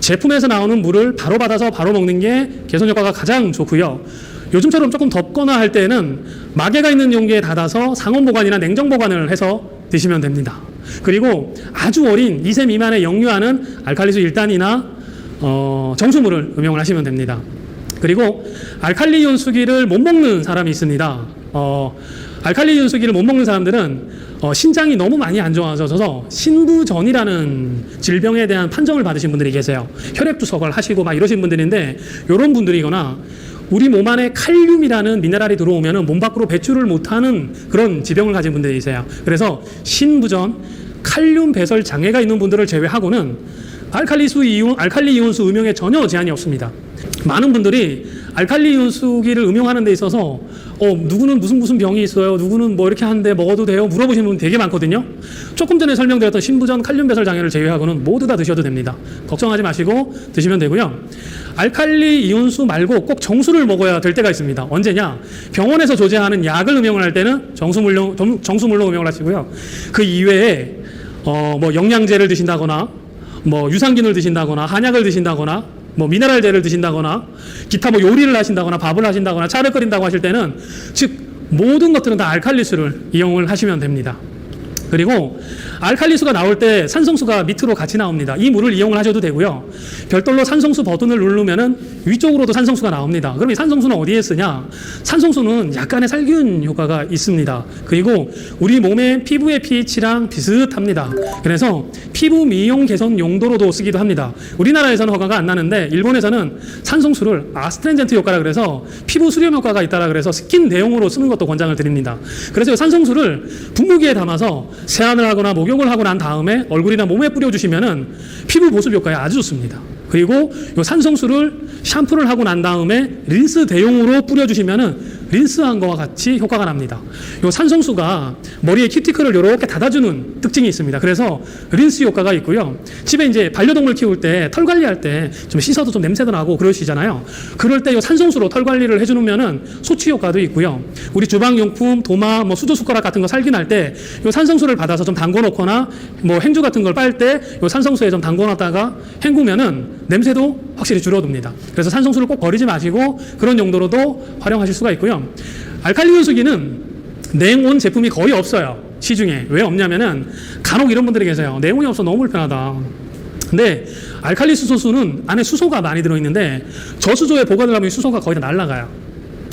제품에서 나오는 물을 바로 받아서 바로 먹는 게 개선 효과가 가장 좋고요. 요즘처럼 조금 덥거나 할 때는 마개가 있는 용기에 닫아서 상온 보관이나 냉정 보관을 해서 드시면 됩니다. 그리고 아주 어린 2세 미만의 영유아는 알칼리수 1단이나 정수물을 음용을 하시면 됩니다. 그리고 알칼리 이온수기를 못 먹는 사람이 있습니다. 알칼리 이온수기를 못 먹는 사람들은 신장이 너무 많이 안 좋아져서 신부전이라는 질병에 대한 판정을 받으신 분들이 계세요. 혈액 투석을 하시고 막 이러신 분들인데 이런 분들이거나 우리 몸 안에 칼륨이라는 미네랄이 들어오면 몸 밖으로 배출을 못하는 그런 지병을 가진 분들이세요. 그래서 신부전, 칼륨 배설 장애가 있는 분들을 제외하고는 알칼리 이온수 음용에 전혀 제한이 없습니다. 많은 분들이 알칼리 이온수기를 음용하는 데 있어서 누구는 무슨 병이 있어요, 누구는 뭐 이렇게 하는데 먹어도 돼요 물어보시는 분 되게 많거든요. 조금 전에 설명드렸던 신부전, 칼륨 배설 장애를 제외하고는 모두 다 드셔도 됩니다. 걱정하지 마시고 드시면 되고요. 알칼리 이온수 말고 꼭 정수를 먹어야 될 때가 있습니다. 언제냐? 병원에서 조제하는 약을 음용을 할 때는 정수물로 음용을 하시고요. 그 이외에 뭐 영양제를 드신다거나 뭐 유산균을 드신다거나 한약을 드신다거나 뭐 미네랄제를 드신다거나 기타 뭐 요리를 하신다거나 밥을 하신다거나 차를 끓인다고 하실 때는 즉 모든 것들은 다 알칼리수를 이용을 하시면 됩니다. 그리고 알칼리수가 나올 때 산성수가 밑으로 같이 나옵니다. 이 물을 이용을 하셔도 되고요. 별도로 산성수 버튼을 누르면은 위쪽으로도 산성수가 나옵니다. 그럼 이 산성수는 어디에 쓰냐? 산성수는 약간의 살균 효과가 있습니다. 그리고 우리 몸의 피부의 pH랑 비슷합니다. 그래서 피부 미용 개선 용도로도 쓰기도 합니다. 우리나라에서는 허가가 안 나는데 일본에서는 산성수를 아스트렌젠트 효과라 그래서 피부 수렴 효과가 있다라 그래서 스킨 대용으로 쓰는 것도 권장을 드립니다. 그래서 이 산성수를 분무기에 담아서 세안을 하거나 목욕을 하고 난 다음에 얼굴이나 몸에 뿌려주시면은 피부 보습 효과에 아주 좋습니다. 그리고 이 산성수를 샴푸를 하고 난 다음에 린스 대용으로 뿌려주시면은 린스한 거와 같이 효과가 납니다. 이 산성수가 머리에 큐티클을 이렇게 닫아주는 특징이 있습니다. 그래서 린스 효과가 있고요. 집에 이제 반려동물 키울 때 털 관리할 때 좀 씻어도 좀 냄새도 나고 그러시잖아요. 그럴 때 이 산성수로 털 관리를 해주면은 소취 효과도 있고요. 우리 주방용품, 도마, 뭐 수저 숟가락 같은 거 살균할 때 이 산성수를 받아서 좀 담궈놓거나 뭐 행주 같은 걸 빨 때 이 산성수에 좀 담궈놨다가 헹구면은 냄새도 확실히 줄어듭니다. 그래서 산성수를 꼭 버리지 마시고 그런 용도로도 활용하실 수가 있고요. 알칼리 이온수기는 냉온 제품이 거의 없어요. 시중에. 왜 없냐면은 간혹 이런 분들이 계세요. 냉온이 없어 너무 불편하다. 근데 알칼리 수소수는 안에 수소가 많이 들어있는데 저수조에 보관을 하면 수소가 거의 다 날아가요.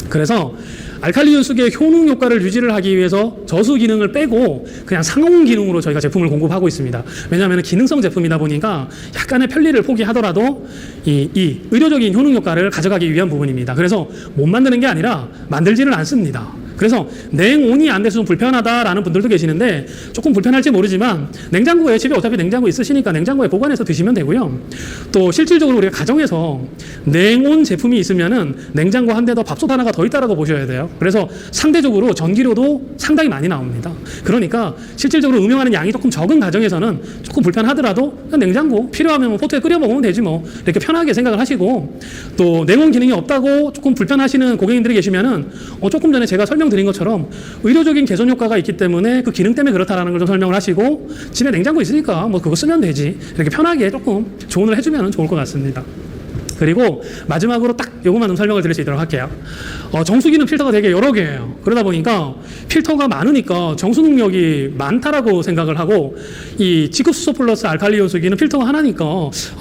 그래서 알칼리 연수기의 효능 효과를 유지를 하기 위해서 저수 기능을 빼고 그냥 상용 기능으로 저희가 제품을 공급하고 있습니다. 왜냐하면 기능성 제품이다 보니까 약간의 편리를 포기하더라도 이 의료적인 효능 효과를 가져가기 위한 부분입니다. 그래서 못 만드는 게 아니라 만들지를 않습니다. 그래서 냉온이 안 돼서 좀 불편하다라는 분들도 계시는데 조금 불편할지 모르지만 냉장고에 집에 어차피 냉장고 있으시니까 냉장고에 보관해서 드시면 되고요. 또 실질적으로 우리가 가정에서 냉온 제품이 있으면은 냉장고 한 대 더 밥솥 하나가 더 있다라고 보셔야 돼요. 그래서 상대적으로 전기료도 상당히 많이 나옵니다. 그러니까 실질적으로 음용하는 양이 조금 적은 가정에서는 조금 불편하더라도 그냥 냉장고 필요하면 뭐 포트에 끓여 먹으면 되지 뭐 이렇게 편하게 생각을 하시고 또 냉온 기능이 없다고 조금 불편하시는 고객님들이 계시면은 조금 전에 제가 설명드린 것처럼 의료적인 개선 효과가 있기 때문에 그 기능 때문에 그렇다라는 걸 좀 설명을 하시고 집에 냉장고 있으니까 뭐 그거 쓰면 되지 이렇게 편하게 조금 조언을 해주면 좋을 것 같습니다. 그리고 마지막으로 딱 요것만 좀 설명을 드릴 수 있도록 할게요. 정수기는 필터가 되게 여러 개예요. 그러다 보니까 필터가 많으니까 정수 능력이 많다라고 생각을 하고 이 지급수소 플러스 알칼리 연수기는 필터가 하나니까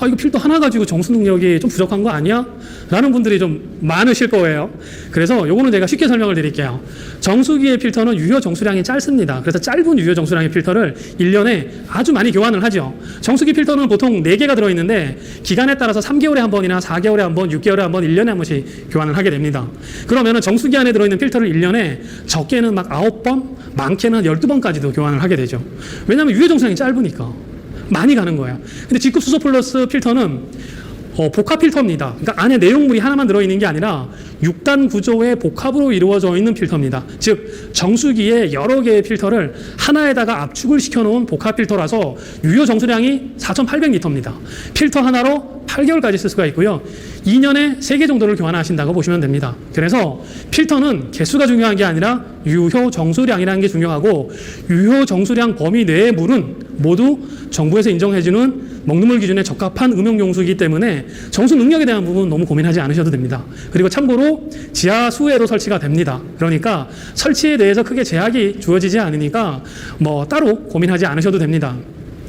이거 필터 하나 가지고 정수 능력이 좀 부족한 거 아니야? 라는 분들이 좀 많으실 거예요. 그래서 요거는 제가 쉽게 설명을 드릴게요. 정수기의 필터는 유효 정수량이 짧습니다. 그래서 짧은 유효 정수량의 필터를 1년에 아주 많이 교환을 하죠. 정수기 필터는 보통 4개가 들어있는데 기간에 따라서 3개월에 한 번이나 4개월에 한 번, 6개월에 한 번, 1년에 한 번씩 교환을 하게 됩니다. 그러면은 정수기 안에 들어있는 필터를 1년에 적게는 막 9번, 많게는 12번까지도 교환을 하게 되죠. 왜냐하면 유효 정수량이 짧으니까 많이 가는 거예요. 근데 직급수소 플러스 필터는 복합 필터입니다. 그러니까 안에 내용물이 하나만 들어있는 게 아니라 6단 구조의 복합으로 이루어져 있는 필터입니다. 즉 정수기에 여러 개의 필터를 하나에다가 압축을 시켜놓은 복합 필터라서 유효 정수량이 4,800리터입니다. 필터 하나로 8개월까지 쓸 수가 있고요. 2년에 3개 정도를 교환하신다고 보시면 됩니다. 그래서 필터는 개수가 중요한 게 아니라 유효 정수량이라는 게 중요하고 유효 정수량 범위 내의 물은 모두 정부에서 인정해주는 먹는 물 기준에 적합한 음용용수이기 때문에 정수 능력에 대한 부분 너무 고민하지 않으셔도 됩니다. 그리고 참고로 지하 수해로 설치가 됩니다. 그러니까 설치에 대해서 크게 제약이 주어지지 않으니까 뭐 따로 고민하지 않으셔도 됩니다.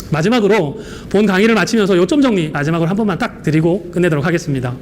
마지막으로 본 강의를 마치면서 요점 정리 마지막으로 한 번만 딱 드리고 끝내도록 하겠습니다.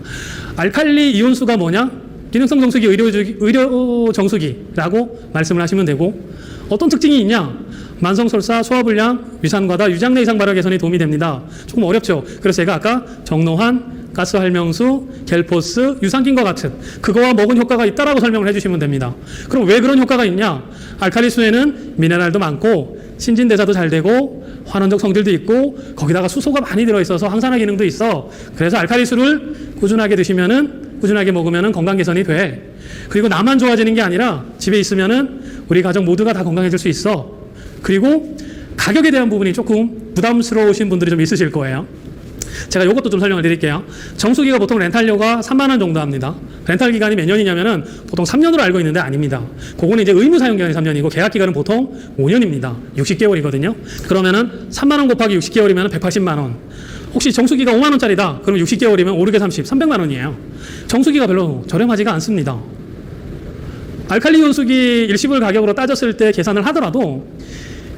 알칼리 이온수가 뭐냐? 기능성 정수기, 의료 정수기라고 말씀을 하시면 되고 어떤 특징이 있냐? 만성설사, 소화불량, 위산과다, 유장내 이상 발화 개선에 도움이 됩니다. 조금 어렵죠? 그래서 제가 아까 정노환, 가스활명수, 겔포스, 유산균과 같은 그거와 먹은 효과가 있다라고 설명을 해주시면 됩니다. 그럼 왜 그런 효과가 있냐? 알칼리수에는 미네랄도 많고 신진대사도 잘 되고 환원적 성질도 있고 거기다가 수소가 많이 들어있어서 항산화 기능도 있어. 그래서 알칼리수를 꾸준하게 드시면은 꾸준하게 먹으면은 건강 개선이 돼. 그리고 나만 좋아지는 게 아니라 집에 있으면은 우리 가족 모두가 다 건강해질 수 있어. 그리고 가격에 대한 부분이 조금 부담스러우신 분들이 좀 있으실 거예요. 제가 이것도 좀 설명을 드릴게요. 정수기가 보통 렌탈료가 3만 원 정도 합니다. 렌탈 기간이 몇 년이냐면은 보통 3년으로 알고 있는데 아닙니다. 그거는 이제 의무 사용 기간이 3년이고 계약 기간은 보통 5년입니다. 60개월이거든요. 그러면은 3만 원 곱하기 60개월이면 180만 원. 혹시 정수기가 5만 원짜리다. 그럼 60개월이면 5, 6에 30, 300만 원이에요. 정수기가 별로 저렴하지가 않습니다. 알칼리 연수기 일시불 가격으로 따졌을 때 계산을 하더라도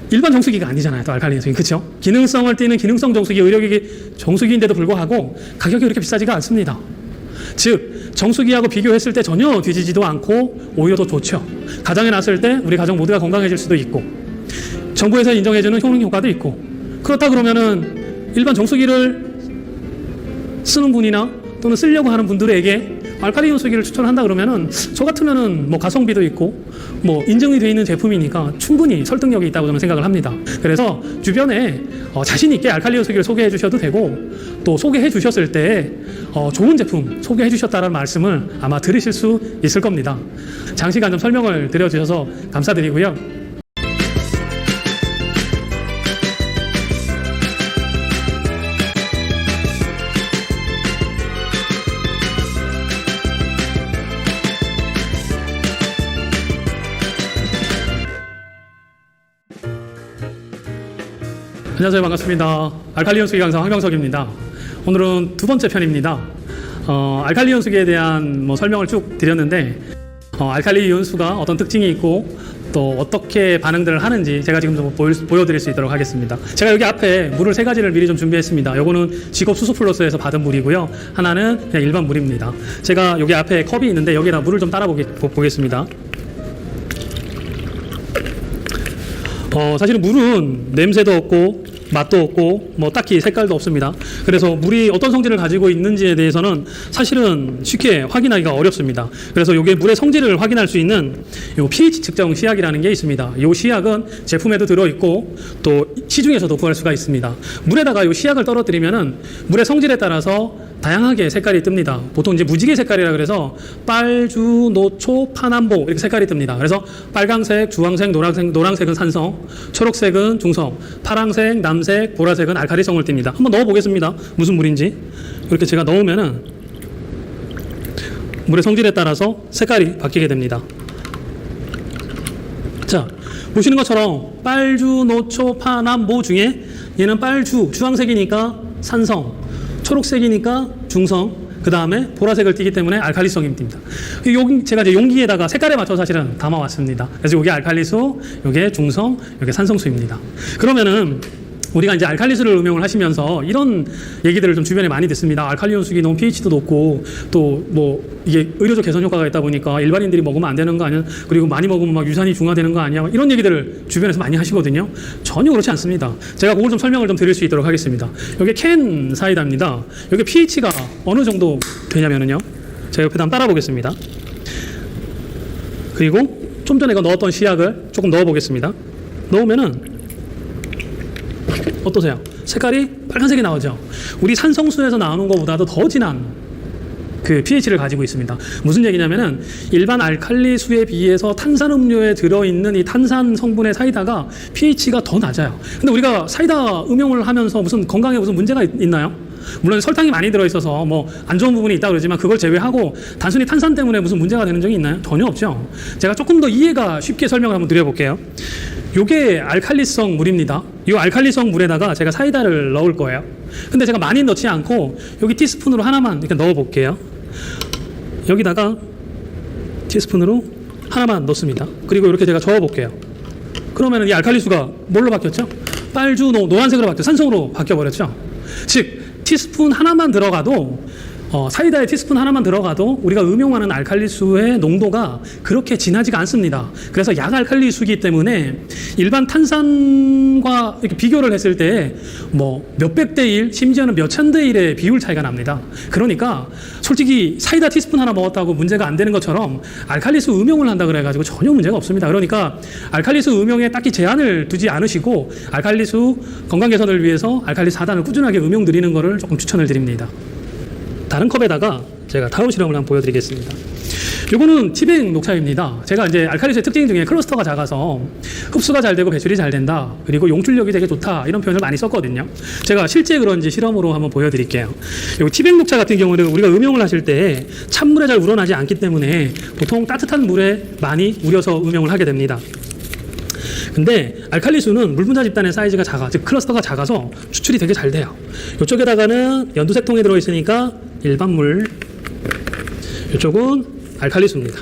일반 정수기가 아니잖아요. 또 알칼리 연수기. 그렇죠? 기능성을 띠는 기능성 정수기, 의료기기 정수기인데도 불구하고 가격이 그렇게 비싸지가 않습니다. 즉 정수기하고 비교했을 때 전혀 뒤지지도 않고 오히려 더 좋죠. 가정에 놨을 때 우리 가족 모두가 건강해질 수도 있고 정부에서 인정해주는 효능 효과도 있고 그렇다 그러면은 일반 정수기를 쓰는 분이나 또는 쓰려고 하는 분들에게 알칼리 연수기를 추천한다 그러면은 저 같으면은 뭐 가성비도 있고 뭐 인증이 되어 있는 제품이니까 충분히 설득력이 있다고 저는 생각을 합니다. 그래서 주변에 자신 있게 알칼리 연수기를 소개해 주셔도 되고 또 소개해 주셨을 때 좋은 제품 소개해 주셨다는 말씀을 아마 들으실 수 있을 겁니다. 장시간 좀 설명을 드려 주셔서 감사드리고요. 안녕하세요. 반갑습니다. 알칼리 연수기 강사 황병석입니다. 오늘은 두 번째 편입니다. 알칼리 연수기에 대한 설명을 쭉 드렸는데 알칼리 연수가 어떤 특징이 있고 또 어떻게 반응들을 하는지 제가 지금 좀 보여드릴 수 있도록 하겠습니다. 제가 여기 앞에 물을 3가지를 미리 좀 준비했습니다. 요거는 직업 수소 플러스에서 받은 물이고요. 하나는 그냥 일반 물입니다. 제가 여기 앞에 컵이 있는데 여기다 물을 좀 따라 보겠습니다. 사실은 물은 냄새도 없고 맛도 없고 뭐 딱히 색깔도 없습니다. 그래서 물이 어떤 성질을 가지고 있는지에 대해서는 사실은 쉽게 확인하기가 어렵습니다. 그래서 이게 물의 성질을 확인할 수 있는 요 pH 측정 시약이라는 게 있습니다. 이 시약은 제품에도 들어있고 또 시중에서도 구할 수가 있습니다. 물에다가 이 시약을 떨어뜨리면은 물의 성질에 따라서 다양하게 색깔이 뜹니다. 보통 이제 무지개 색깔이라 그래서 빨주, 노초, 파남보 이렇게 색깔이 뜹니다. 그래서 빨강색, 주황색, 노란색은 산성, 초록색은 중성, 파랑색, 남색, 보라색은 알칼리성을 띱니다. 한번 넣어보겠습니다. 무슨 물인지. 이렇게 제가 넣으면은 물의 성질에 따라서 색깔이 바뀌게 됩니다. 자, 보시는 것처럼 빨주, 노초, 파남보 중에 얘는 빨주, 주황색이니까 산성, 초록색이니까 중성, 그 다음에 보라색을 띠기 때문에 알칼리성이 띱니다. 여기 제가 이제 용기에다가 색깔에 맞춰서 사실은 담아왔습니다. 그래서 이게 알칼리수, 이게 중성, 이게 산성수입니다. 그러면은 우리가 이제 알칼리수를 음용을 하시면서 이런 얘기들을 좀 주변에 많이 듣습니다. 알칼리온 수기 너무 pH도 높고 또 뭐 이게 의료적 개선 효과가 있다 보니까 일반인들이 먹으면 안 되는 거 아니야? 그리고 많이 먹으면 막 유산이 중화되는 거 아니야? 이런 얘기들을 주변에서 많이 하시거든요. 전혀 그렇지 않습니다. 제가 그걸 좀 설명을 좀 드릴 수 있도록 하겠습니다. 이게 캔 사이다입니다. 이게 pH가 어느 정도 되냐면은요. 제가 옆에다 한번 따라 보겠습니다. 그리고 좀 전에 넣었던 시약을 조금 넣어 보겠습니다. 넣으면은 어떠세요? 색깔이 빨간색이 나오죠? 우리 산성수에서 나오는 것보다도 더 진한 그 pH를 가지고 있습니다. 무슨 얘기냐면은 일반 알칼리수에 비해서 탄산음료에 들어있는 이 탄산 성분의 사이다가 pH가 더 낮아요. 근데 우리가 사이다 음용을 하면서 무슨 건강에 무슨 문제가 있나요? 물론 설탕이 많이 들어있어서 뭐 안 좋은 부분이 있다 그러지만 그걸 제외하고 단순히 탄산 때문에 무슨 문제가 되는 적이 있나요? 전혀 없죠. 제가 조금 더 이해가 쉽게 설명을 한번 드려볼게요. 요게 알칼리성 물입니다. 이 알칼리성 물에다가 제가 사이다를 넣을 거예요. 근데 제가 많이 넣지 않고 여기 티스푼으로 하나만 이렇게 넣어 볼게요. 여기다가 티스푼으로 하나만 넣습니다. 그리고 이렇게 제가 저어 볼게요. 그러면 이 알칼리수가 뭘로 바뀌었죠? 빨주, 노란색으로 바뀌어 산성으로 바뀌어 버렸죠. 즉 티스푼 하나만 들어가도 사이다에 티스푼 하나만 들어가도 우리가 음용하는 알칼리수의 농도가 그렇게 진하지가 않습니다. 그래서 약알칼리수이기 때문에 일반 탄산과 이렇게 비교를 했을 때 뭐 몇백 대 1, 심지어는 몇천 대 1의 비율 차이가 납니다. 그러니까 솔직히 사이다 티스푼 하나 먹었다고 문제가 안 되는 것처럼 알칼리수 음용을 한다 그래가지고 전혀 문제가 없습니다. 그러니까 알칼리수 음용에 딱히 제한을 두지 않으시고 알칼리수 건강 개선을 위해서 알칼리수 4단을 꾸준하게 음용 드리는 것을 조금 추천을 드립니다. 다른 컵에다가 제가 다음 실험을 한번 보여드리겠습니다. 요거는 티백 녹차입니다. 제가 이제 알칼리수의 특징 중에 클러스터가 작아서 흡수가 잘 되고 배출이 잘 된다. 그리고 용출력이 되게 좋다. 이런 표현을 많이 썼거든요. 제가 실제 그런지 실험으로 한번 보여드릴게요. 요 티백 녹차 같은 경우는 우리가 음용을 하실 때 찬물에 잘 우러나지 않기 때문에 보통 따뜻한 물에 많이 우려서 음용을 하게 됩니다. 근데 알칼리수는 물 분자 집단의 사이즈가 작아, 즉 클러스터가 작아서 추출이 되게 잘 돼요. 이쪽에다가는 연두색 통에 들어있으니까 일반 물, 이쪽은 알칼리수입니다.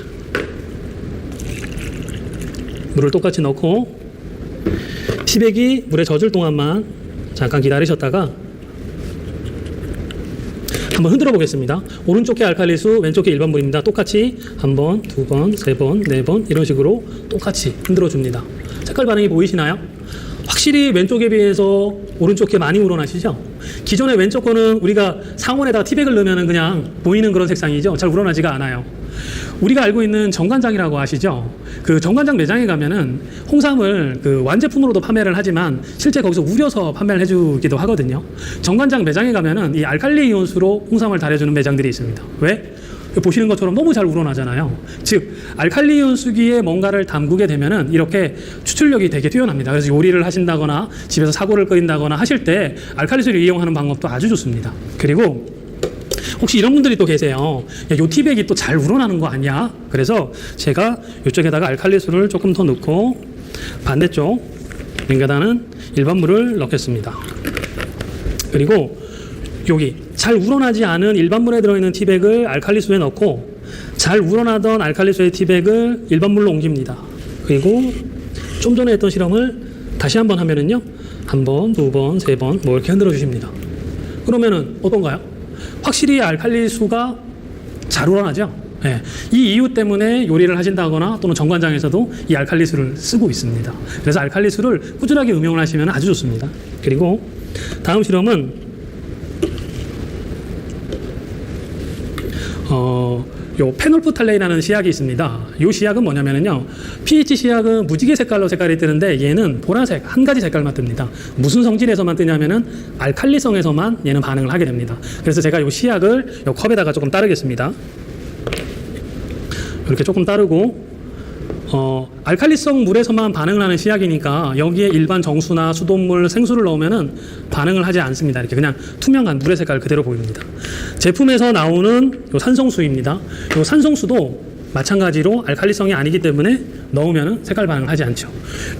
물을 똑같이 넣고 티백이 물에 젖을 동안만 잠깐 기다리셨다가 한번 흔들어 보겠습니다. 오른쪽에 알칼리수, 왼쪽에 일반 물입니다. 똑같이 한 번, 두 번, 세 번, 네 번 이런 식으로 똑같이 흔들어 줍니다. 색깔 반응이 보이시나요? 확실히 왼쪽에 비해서 오른쪽에 많이 우러나시죠? 기존의 왼쪽 거는 우리가 상온에다가 티백을 넣으면 그냥 보이는 그런 색상이죠. 잘 우러나지가 않아요. 우리가 알고 있는 정관장이라고 아시죠? 그 정관장 매장에 가면은 홍삼을 그 완제품으로도 판매를 하지만 실제 거기서 우려서 판매를 해주기도 하거든요. 정관장 매장에 가면은 이 알칼리 이온수로 홍삼을 달여주는 매장들이 있습니다. 왜? 보시는 것처럼 너무 잘 우러나잖아요. 즉 알칼리온 수기에 뭔가를 담그게 되면은 이렇게 추출력이 되게 뛰어납니다. 그래서 요리를 하신다거나 집에서 사골을 끓인다거나 하실 때 알칼리수를 이용하는 방법도 아주 좋습니다. 그리고 혹시 이런 분들이 또 계세요. 야, 요 티백이 또 잘 우러나는 거 아니야? 그래서 제가 이쪽에다가 알칼리수를 조금 더 넣고 반대쪽 링가다는 일반 물을 넣겠습니다. 그리고 여기 잘 우러나지 않은 일반 물에 들어있는 티백을 알칼리수에 넣고 잘 우러나던 알칼리수의 티백을 일반 물로 옮깁니다. 그리고 좀 전에 했던 실험을 다시 한번 하면은요, 한 번, 두 번, 세 번 뭐 이렇게 흔들어 주십니다. 그러면은 어떤가요? 확실히 알칼리수가 잘 우러나죠? 예, 이 이유 때문에 요리를 하신다거나 또는 정관장에서도 이 알칼리수를 쓰고 있습니다. 그래서 알칼리수를 꾸준하게 음용을 하시면 아주 좋습니다. 그리고 다음 실험은 요 페놀프탈레이라는 시약이 있습니다. 이 시약은 뭐냐면요, pH 시약은 무지개 색깔로 색깔이 뜨는데 얘는 보라색 한 가지 색깔만 뜹니다. 무슨 성질에서만 뜨냐면은 알칼리성에서만 얘는 반응을 하게 됩니다. 그래서 제가 이 시약을 요 컵에다가 조금 따르겠습니다. 이렇게 조금 따르고 알칼리성 물에서만 반응을 하는 시약이니까 여기에 일반 정수나 수돗물, 생수를 넣으면은 반응을 하지 않습니다. 이렇게 그냥 투명한 물의 색깔 그대로 보입니다. 제품에서 나오는 요 산성수입니다. 요 산성수도 마찬가지로 알칼리성이 아니기 때문에 넣으면 색깔 반응을 하지 않죠.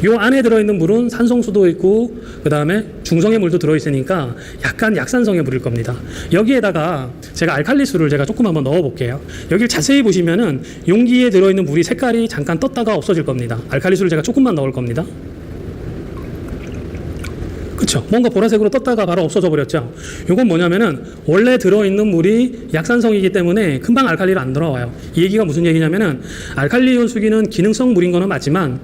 요 안에 들어있는 물은 산성수도 있고 그 다음에 중성의 물도 들어있으니까 약간 약산성의 물일 겁니다. 여기에다가 제가 알칼리수를 제가 조금 한번 넣어 볼게요. 여기를 자세히 보시면은 용기에 들어있는 물이 색깔이 잠깐 떴다가 없어질 겁니다. 알칼리수를 제가 조금만 넣을 겁니다. 그쵸? 뭔가 보라색으로 떴다가 바로 없어져 버렸죠. 이건 뭐냐면은 원래 들어있는 물이 약산성이기 때문에 금방 알칼리를 안 들어와요. 이 얘기가 무슨 얘기냐면은 알칼리이온 수기는 기능성 물인 거는 맞지만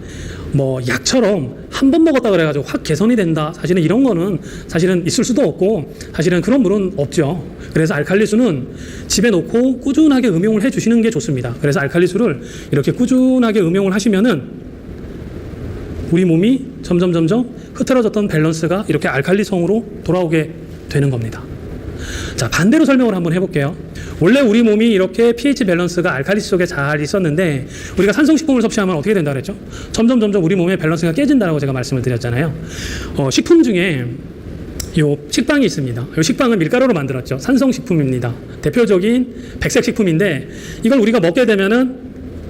뭐 약처럼 한 번 먹었다 그래가지고 확 개선이 된다, 사실은 이런 거는 사실은 있을 수도 없고 사실은 그런 물은 없죠. 그래서 알칼리수는 집에 놓고 꾸준하게 음용을 해 주시는 게 좋습니다. 그래서 알칼리수를 이렇게 꾸준하게 음용을 하시면은 우리 몸이 점점 흐트러졌던 밸런스가 이렇게 알칼리성으로 돌아오게 되는 겁니다. 자, 반대로 설명을 한번 해볼게요. 원래 우리 몸이 이렇게 pH 밸런스가 알칼리수 속에 잘 있었는데 우리가 산성식품을 섭취하면 어떻게 된다 그랬죠? 점점 우리 몸의 밸런스가 깨진다고 제가 말씀을 드렸잖아요. 식품 중에 요 식빵이 있습니다. 요 식빵은 밀가루로 만들었죠. 산성식품입니다. 대표적인 백색 식품인데 이걸 우리가 먹게 되면은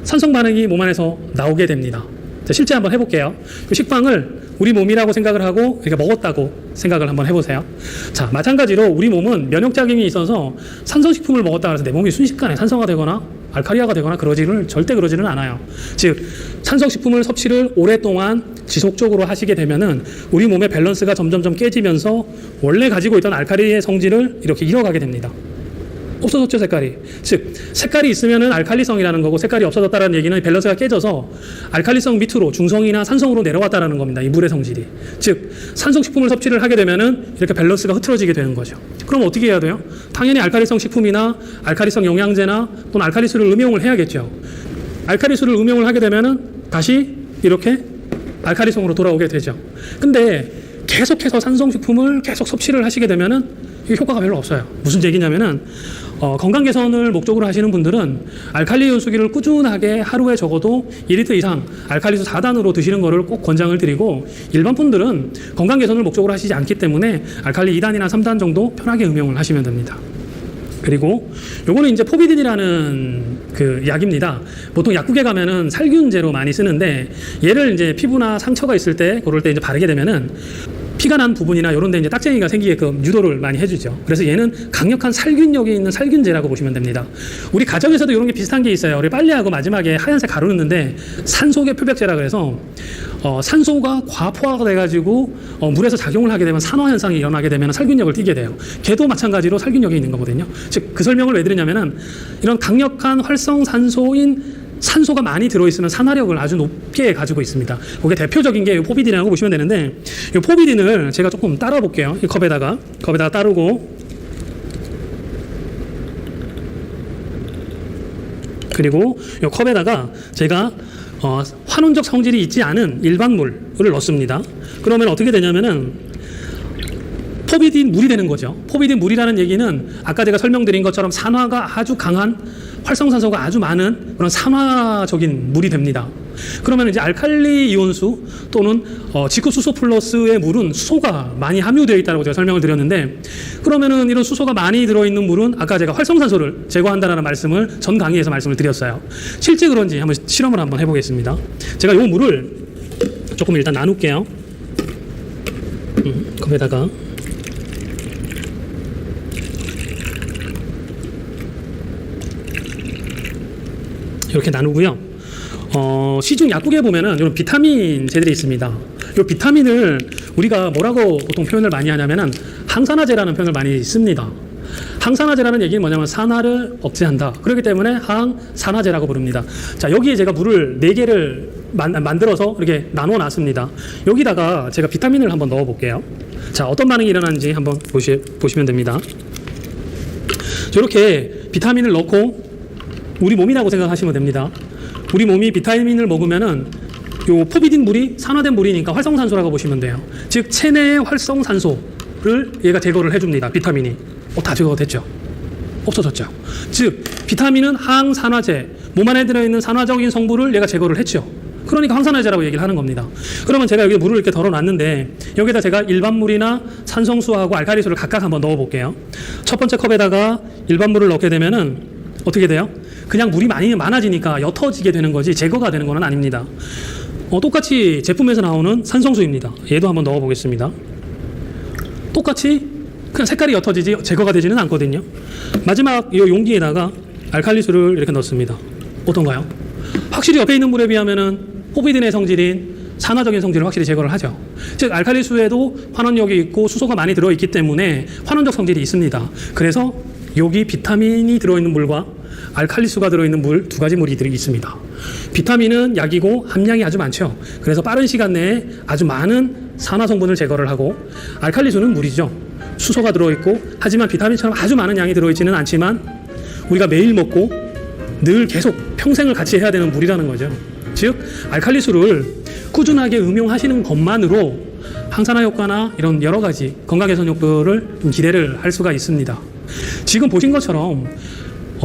산성 반응이 몸 안에서 나오게 됩니다. 자, 실제 한번 해볼게요. 그 식빵을 우리 몸이라고 생각을 하고 이렇게 먹었다고 생각을 한번 해보세요. 자, 마찬가지로 우리 몸은 면역작용이 있어서 산성식품을 먹었다 그래서 내 몸이 순식간에 산성화 되거나 알칼리화가 되거나 절대 그러지는 않아요. 즉, 산성식품을 섭취를 오랫동안 지속적으로 하시게 되면은 우리 몸의 밸런스가 점점 깨지면서 원래 가지고 있던 알칼리의 성질을 이렇게 잃어가게 됩니다. 없어졌죠, 색깔이. 즉, 색깔이 있으면은 알칼리성이라는 거고 색깔이 없어졌다는 얘기는 밸런스가 깨져서 알칼리성 밑으로 중성이나 산성으로 내려왔다는 겁니다. 이 물의 성질이. 즉, 산성식품을 섭취를 하게 되면은 이렇게 밸런스가 흐트러지게 되는 거죠. 그럼 어떻게 해야 돼요? 당연히 알칼리성 식품이나 알칼리성 영양제나 또는 알칼리수를 음용을 해야겠죠. 알칼리수를 음용을 하게 되면은 다시 이렇게 알칼리성으로 돌아오게 되죠. 근데 계속해서 산성식품을 계속 섭취를 하시게 되면은 이게 효과가 별로 없어요. 무슨 얘기냐면은 건강 개선을 목적으로 하시는 분들은 알칼리이온 수기를 꾸준하게 하루에 적어도 2리터 이상 알칼리수 4단으로 드시는 거를 꼭 권장을 드리고, 일반 분들은 건강 개선을 목적으로 하시지 않기 때문에 알칼리 2단이나 3단 정도 편하게 음용을 하시면 됩니다. 그리고 요거는 이제 포비딘이라는 그 약입니다. 보통 약국에 가면은 살균제로 많이 쓰는데 얘를 이제 피부나 상처가 있을 때 그럴 때 이제 바르게 되면은 피가 난 부분이나 이런 데 이제 딱쟁이가 생기게끔 유도를 많이 해주죠. 그래서 얘는 강력한 살균력이 있는 살균제라고 보시면 됩니다. 우리 가정에서도 이런 게 비슷한 게 있어요. 우리 빨래하고 마지막에 하얀색 가루 넣는데 산소계 표백제라 그래서 산소가 과포화가 돼가지고 물에서 작용을 하게 되면 산화 현상이 일어나게 되면 살균력을 띠게 돼요. 걔도 마찬가지로 살균력이 있는 거거든요. 즉, 그 설명을 왜 드리냐면은 이런 강력한 활성산소인 산소가 많이 들어있으면 산화력을 아주 높게 가지고 있습니다. 그게 대표적인 게 포비딘이라고 보시면 되는데, 이 포비딘을 제가 조금 따라 볼게요. 이 컵에다가 따르고, 그리고 이 컵에다가 제가 환원적 성질이 있지 않은 일반 물을 넣습니다. 그러면 어떻게 되냐면은 포비딘 물이 되는 거죠. 포비딘 물이라는 얘기는 아까 제가 설명드린 것처럼 산화가 아주 강한, 활성산소가 아주 많은 그런 산화적인 물이 됩니다. 그러면 이제 알칼리 이온수 또는 지크수소 플러스의 물은 수소가 많이 함유되어 있다고 제가 설명을 드렸는데, 그러면은 이런 수소가 많이 들어있는 물은 아까 제가 활성산소를 제거한다라는 말씀을 전 강의에서 말씀을 드렸어요. 실제 그런지 한번 실험을 한번 해보겠습니다. 제가 이 물을 조금 일단 나눌게요. 컵에다가 이렇게 나누고요. 시중 약국에 보면은 이런 비타민제들이 있습니다. 이 비타민을 우리가 뭐라고 보통 표현을 많이 하냐면은 항산화제라는 표현을 많이 씁니다. 항산화제라는 얘기는 뭐냐면 산화를 억제한다. 그렇기 때문에 항산화제라고 부릅니다. 자, 여기에 제가 물을 4개를 만들어서 이렇게 나눠 놨습니다. 여기다가 제가 비타민을 한번 넣어 볼게요. 자, 어떤 반응이 일어나는지 한번 보시면 됩니다. 이렇게 비타민을 넣고 우리 몸이라고 생각하시면 됩니다. 우리 몸이 비타민을 먹으면은 요 포비딘 물이 산화된 물이니까 활성산소라고 보시면 돼요. 즉 체내의 활성산소를 얘가 제거를 해줍니다. 비타민이. 다 제거가 됐죠. 없어졌죠. 즉 비타민은 항산화제, 몸 안에 들어있는 산화적인 성분을 얘가 제거를 했죠. 그러니까 항산화제라고 얘기를 하는 겁니다. 그러면 제가 여기 물을 이렇게 덜어놨는데 여기다 제가 일반 물이나 산성수하고 알칼리수를 각각 한번 넣어볼게요. 첫 번째 컵에다가 일반 물을 넣게 되면은 어떻게 돼요? 그냥 물이 많아지니까 옅어지게 되는 거지 제거가 되는 건 아닙니다. 똑같이 제품에서 나오는 산성수입니다. 얘도 한번 넣어보겠습니다. 똑같이 그냥 색깔이 옅어지지 제거가 되지는 않거든요. 마지막 이 용기에다가 알칼리수를 이렇게 넣습니다. 어떤가요? 확실히 옆에 있는 물에 비하면은 포비딘의 성질인 산화적인 성질을 확실히 제거를 하죠. 즉 알칼리수에도 환원력이 있고 수소가 많이 들어있기 때문에 환원적 성질이 있습니다. 그래서 여기 비타민이 들어있는 물과 알칼리수가 들어있는 물 2가지 물이 있습니다. 비타민은 약이고 함량이 아주 많죠. 그래서 빠른 시간 내에 아주 많은 산화 성분을 제거를 하고 알칼리수는 물이죠. 수소가 들어있고 하지만 비타민처럼 아주 많은 양이 들어있지는 않지만 우리가 매일 먹고 늘 계속 평생을 같이 해야 되는 물이라는 거죠. 즉 알칼리수를 꾸준하게 음용하시는 것만으로 항산화 효과나 이런 여러 가지 건강 개선 효과를 좀 기대를 할 수가 있습니다. 지금 보신 것처럼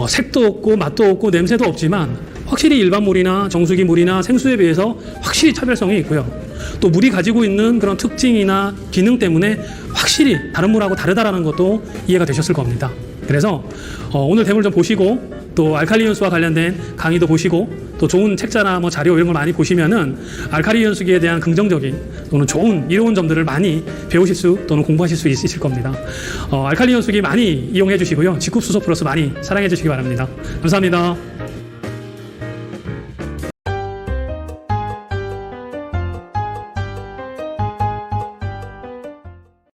색도 없고 맛도 없고 냄새도 없지만 확실히 일반 물이나 정수기 물이나 생수에 비해서 확실히 차별성이 있고요. 또 물이 가지고 있는 그런 특징이나 기능 때문에 확실히 다른 물하고 다르다라는 것도 이해가 되셨을 겁니다. 그래서 오늘 대물 좀 보시고 또 알칼리 연수와 관련된 강의도 보시고 또 좋은 책자나 뭐 자료 이런 걸 많이 보시면은 알칼리 연수기에 대한 긍정적인 또는 좋은 이로운 점들을 많이 배우실 수 또는 공부하실 수 있으실 겁니다. 알칼리 연수기 많이 이용해 주시고요. 직급수소 플러스 많이 사랑해 주시기 바랍니다. 감사합니다.